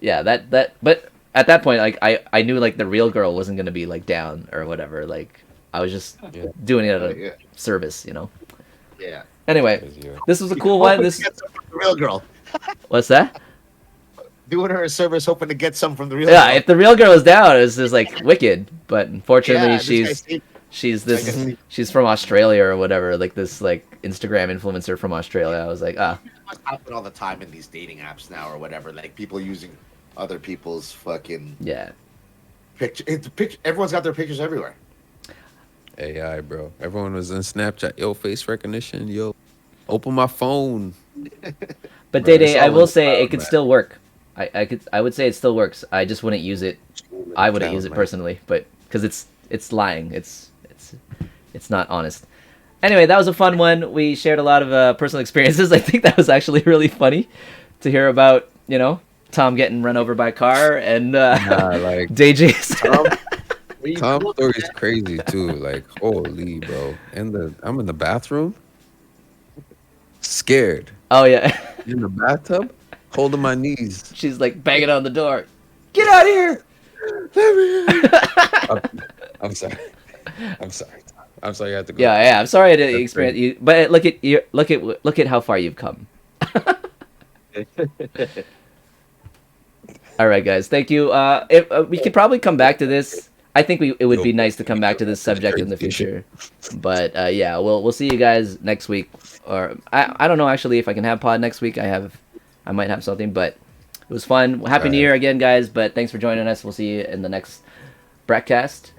yeah, but at that point, like I knew like the real girl wasn't gonna be like down or whatever. Like I was just doing it out of service, you know. Yeah. Anyway, this was a cool one. This the real girl. What's that? Doing her a service, hoping to get some from the real girl. Yeah, if the real girl is down, it's just like wicked. But unfortunately, she's from Australia or whatever. Like this like Instagram influencer from Australia. I was like, It must happen all the time in these dating apps now or whatever. Like people using other people's fucking picture. Everyone's got their pictures everywhere. AI, bro. Everyone was in Snapchat. Yo, face recognition. Yo, open my phone. But Dede, I will say it could still work. I would say it still works. I just wouldn't use it. I wouldn't use it personally, but because it's lying. It's not honest. Anyway, that was a fun one. We shared a lot of personal experiences. I think that was actually really funny to hear about. You know, Tom getting run over by a car and like Deji. When you Tom's look story is at- crazy too. Like, holy, bro. I'm in the bathroom, scared. Oh yeah. In the bathtub, holding my knees. She's like banging on the door. Get out of here! I'm, I'm sorry. I'm sorry. I'm sorry. You have to go. Yeah, yeah. I'm sorry to That's experience crazy. you, but look at how far you've come. All right, guys. Thank you. If we could probably come back to this. I think it would Yo, be nice to come back to this subject in the future. But yeah, we'll see you guys next week. Or I don't know actually if I can have pod next week. I might have something, but it was fun. Happy New Year again, guys. But thanks for joining us. We'll see you in the next BrackCast.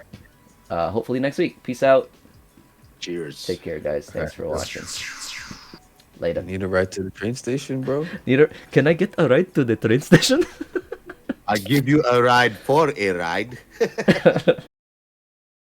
Hopefully next week. Peace out. Cheers. Take care, guys. Thanks for watching. Later. Need a ride to the train station, bro? Can I get a ride to the train station? I give you a ride for a ride.